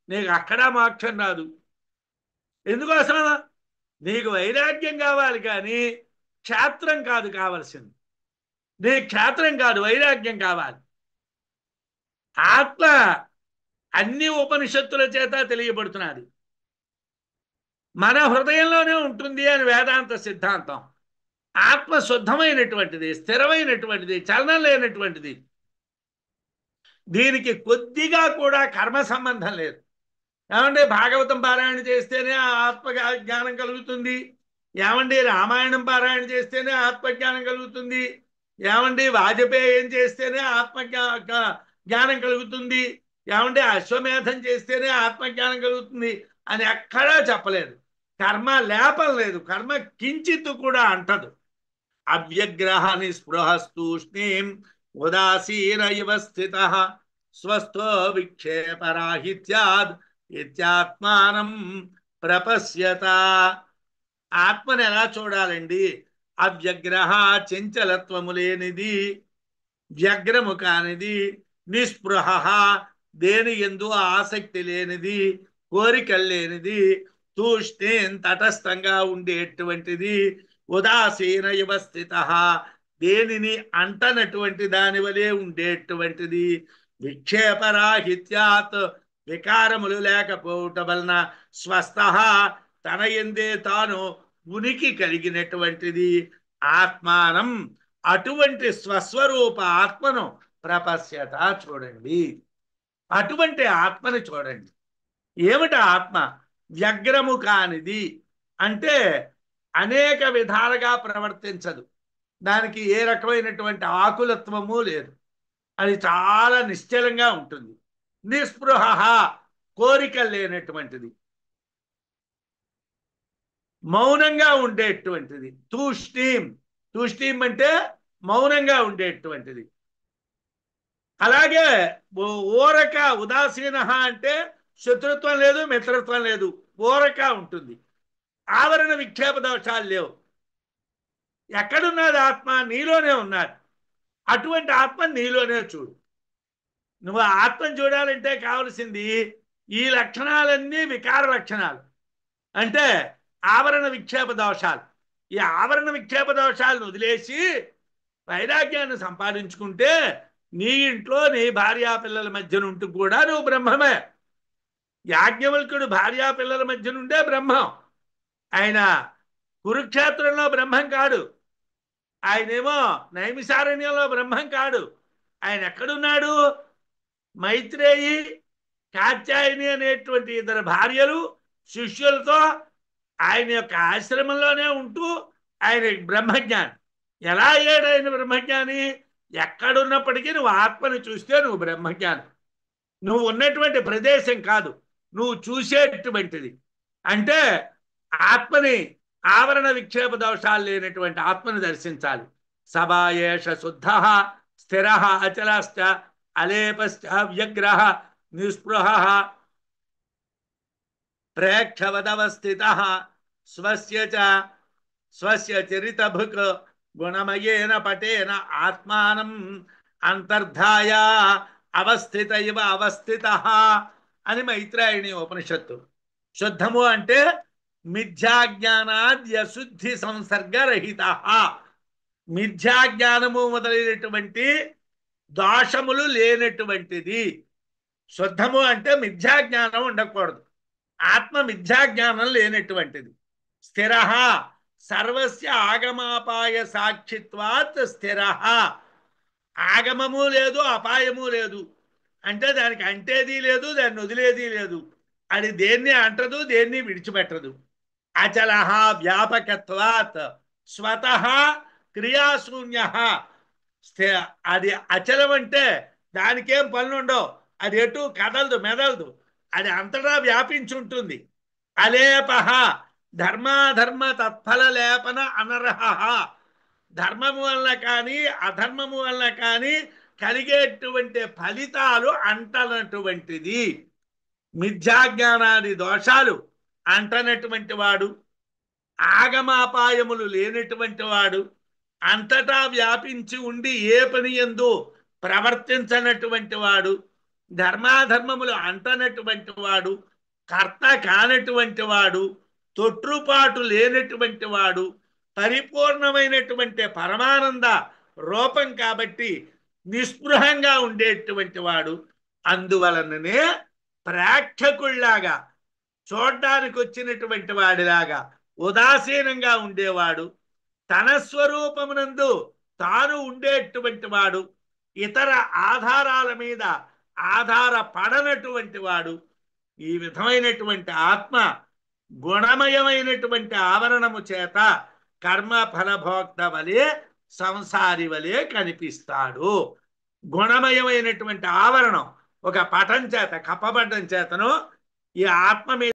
నీకు అక్కడ మోక్షం రాదు. ఎందుకోసం? నీకు వైరాగ్యం కావాలి కానీ క్షేత్రం కాదు కావలసింది. నీకు క్షేత్రం కాదు, వైరాగ్యం కావాలి. ఆత్మ అన్ని ఉపనిషత్తుల చేత తెలియబడుతున్నది. మన హృదయంలోనే ఉంటుంది అని వేదాంత సిద్ధాంతం. ఆత్మ శుద్ధమైనటువంటిది, స్థిరమైనటువంటిది, చలనం లేనటువంటిది. దీనికి కొద్దిగా కూడా కర్మ సంబంధం లేదు. ఏమంటే భాగవతం పారాయణ చేస్తేనే ఆత్మ జ్ఞానం కలుగుతుంది. ఏమండి రామాయణం పారాయణ చేస్తేనే ఆత్మజ్ఞానం కలుగుతుంది. ఏమండి వాజపేయం చేస్తేనే జ్ఞానం కలుగుతుంది. ఏమంటే అశ్వమేధం చేస్తేనే ఆత్మజ్ఞానం కలుగుతుంది అని ఎక్కడా చెప్పలేదు. కర్మ లేపం లేదు, కర్మ కించిత్తు కూడా అంటదు. అవ్యగ్రహ నిస్పృహస్తూష్ణీం ఉదాసీన ఇవ స్థితః స్వస్థో విక్షేపరాహిత్యాద్ ఇత్యాత్మానం ప్రపశ్యత. ఆత్మను ఎలా చూడాలండి? అవ్యగ్రహ చంచలత్వము లేనిది, వ్యగ్రము కానిది, నిస్పృహ దేని యందు ఆసక్తి లేనిది, కోరికలు లేనిది, తూష్ణీం తటస్థంగా ఉండేటువంటిది, ఉదాసీన ఇవ స్థితః దేనిని అంటనటువంటి దాని వలె ఉండేటువంటిది, విక్షేపరాహిత్యాత్ వికారములు లేకపోవటం వలన స్వస్థ తన యందే తాను ఉనికి కలిగినటువంటిది ఆత్మానం. అటువంటి స్వస్వరూప ఆత్మను ప్రపశ్యత చూడండి. అటువంటి ఆత్మని చూడండి. ఏమిటి ఆత్మ? వ్యగ్రము కానిది అంటే అనేక విధాలుగా ప్రవర్తించదు. దానికి ఏ రకమైనటువంటి ఆకులత్వము లేదు. అది చాలా నిశ్చలంగా ఉంటుంది. నిస్పృహ కోరికలు లేనటువంటిది, మౌనంగా ఉండేటువంటిది. తూష్ణీం, తూష్ణీం అంటే మౌనంగా ఉండేటువంటిది. అలాగే ఓరక ఉదాసీన అంటే శత్రుత్వం లేదు, మిత్రత్వం లేదు, ఓరక ఉంటుంది. ఆవరణ విక్షేప దోషాలు లేవు. ఎక్కడున్నది ఆత్మ? నీలోనే ఉన్నది. అటువంటి ఆత్మ నీలోనే చూడు. నువ్వు ఆత్మను చూడాలంటే కావలసింది ఈ లక్షణాలన్నీ వికార లక్షణాలు, అంటే ఆవరణ విక్షేప దోషాలు. ఈ ఆవరణ విక్షేప దోషాలను వదిలేసి వైరాగ్యాన్ని సంపాదించుకుంటే నీ ఇంట్లో నీ భార్యాపిల్లల మధ్య నుండి కూడా నువ్వు బ్రహ్మమే. యాజ్ఞవల్కుడు భార్యాపిల్లల మధ్య నుండే బ్రహ్మం. ఆయన కురుక్షేత్రంలో బ్రహ్మం కాడు, ఆయనేమో నైమిసారణ్యంలో బ్రహ్మం కాడు. ఆయన ఎక్కడున్నాడు? మైత్రేయి, కాత్యాయని అనేటువంటి ఇద్దరు భార్యలు శిష్యులతో ఆయన యొక్క ఆశ్రమంలోనే ఉంటూ ఆయన బ్రహ్మజ్ఞాని. ఎలా అయ్యాడు ఆయన బ్రహ్మజ్ఞాని? ఎక్కడున్నప్పటికీ నువ్వు ఆత్మని చూస్తే నువ్వు బ్రహ్మజ్ఞాని. నువ్వు ఉన్నటువంటి ప్రదేశం కాదు, నువ్వు చూసేటువంటిది. అంటే ఆత్మని ఆవరణ విక్షేప దోషాలు లేనటువంటి ఆత్మని దర్శించాలి. సబాయేష శుద్ధ స్థిర అచలశ్చ అలేపశ్చ వ్యగ్రహ నిస్పృహ ప్రేక్షవదవస్థిత స్వస్య చరితభుక్ గుణమయేన పటేన ఆత్మానం అంతర్ధాయ అవస్థిత ఇవ అవస్థిత అని మైత్రాయణి ఉపనిషత్తు. శుద్ధము అంటే మిథ్యాజ్ఞానాద్యశుద్ధి సంసర్గరహిత, మిథ్యాజ్ఞానము మొదలైనటువంటి దోషములు లేనటువంటిది. శుద్ధము అంటే మిథ్యాజ్ఞానం ఉండకూడదు, ఆత్మ మిథ్యాజ్ఞానం లేనటువంటిది. స్థిర సర్వస్య ఆగమాపాయ సాక్షిత్వాత్ స్థిర, ఆగమము లేదు అపాయము లేదు, అంటే దానికి అంటేది లేదు దాన్ని వదిలేది లేదు, అది దేన్ని అంటదు దేన్ని విడిచిపెట్టదు. అచల వ్యాపకత్వాత్ స్వతః క్రియాశూన్య, అది అచలం అంటే దానికేం పనులు ఉండవు, అది ఎటు కదలదు మెదలదు, అది అంతటా వ్యాపించి ఉంటుంది. అలేప ధర్మాధర్మ తత్ఫల లేపన అనర్హ, ధర్మము వలన కానీ అధర్మము వలన కానీ కలిగేటువంటి ఫలితాలు అంటనటువంటిది. మిథ్యాజ్ఞానాది దోషాలు అంటనటువంటి వాడు, ఆగమాపాయములు లేనటువంటి వాడు, అంతటా వ్యాపించి ఉండి ఏ పని యందు ప్రవర్తించనటువంటి వాడు, ధర్మాధర్మములు అంటనటువంటి వాడు, కర్త కానటువంటి వాడు, తొట్టుపాటు లేనటువంటి వాడు, పరిపూర్ణమైనటువంటి పరమానంద రూపం కాబట్టి నిస్పృహంగా ఉండేటువంటి వాడు. అందువలననే ప్రేక్షకుల్లాగా, చూడ్డానికి వచ్చినటువంటి వాడిలాగా ఉదాసీనంగా ఉండేవాడు, తన స్వరూపమునందు తాను ఉండేటువంటి వాడు, ఇతర ఆధారాల మీద ఆధారపడనటువంటి వాడు. ఈ విధమైనటువంటి ఆత్మ గుణమయమైనటువంటి ఆవరణము చేత కర్మ ఫలభోక్త వలె సంసారి వలె కనిపిస్తాడు. గుణమయమైనటువంటి ఆవరణం ఒక పటం చేత కప్పబడ్డం చేతను ఈ ఆత్మ మీద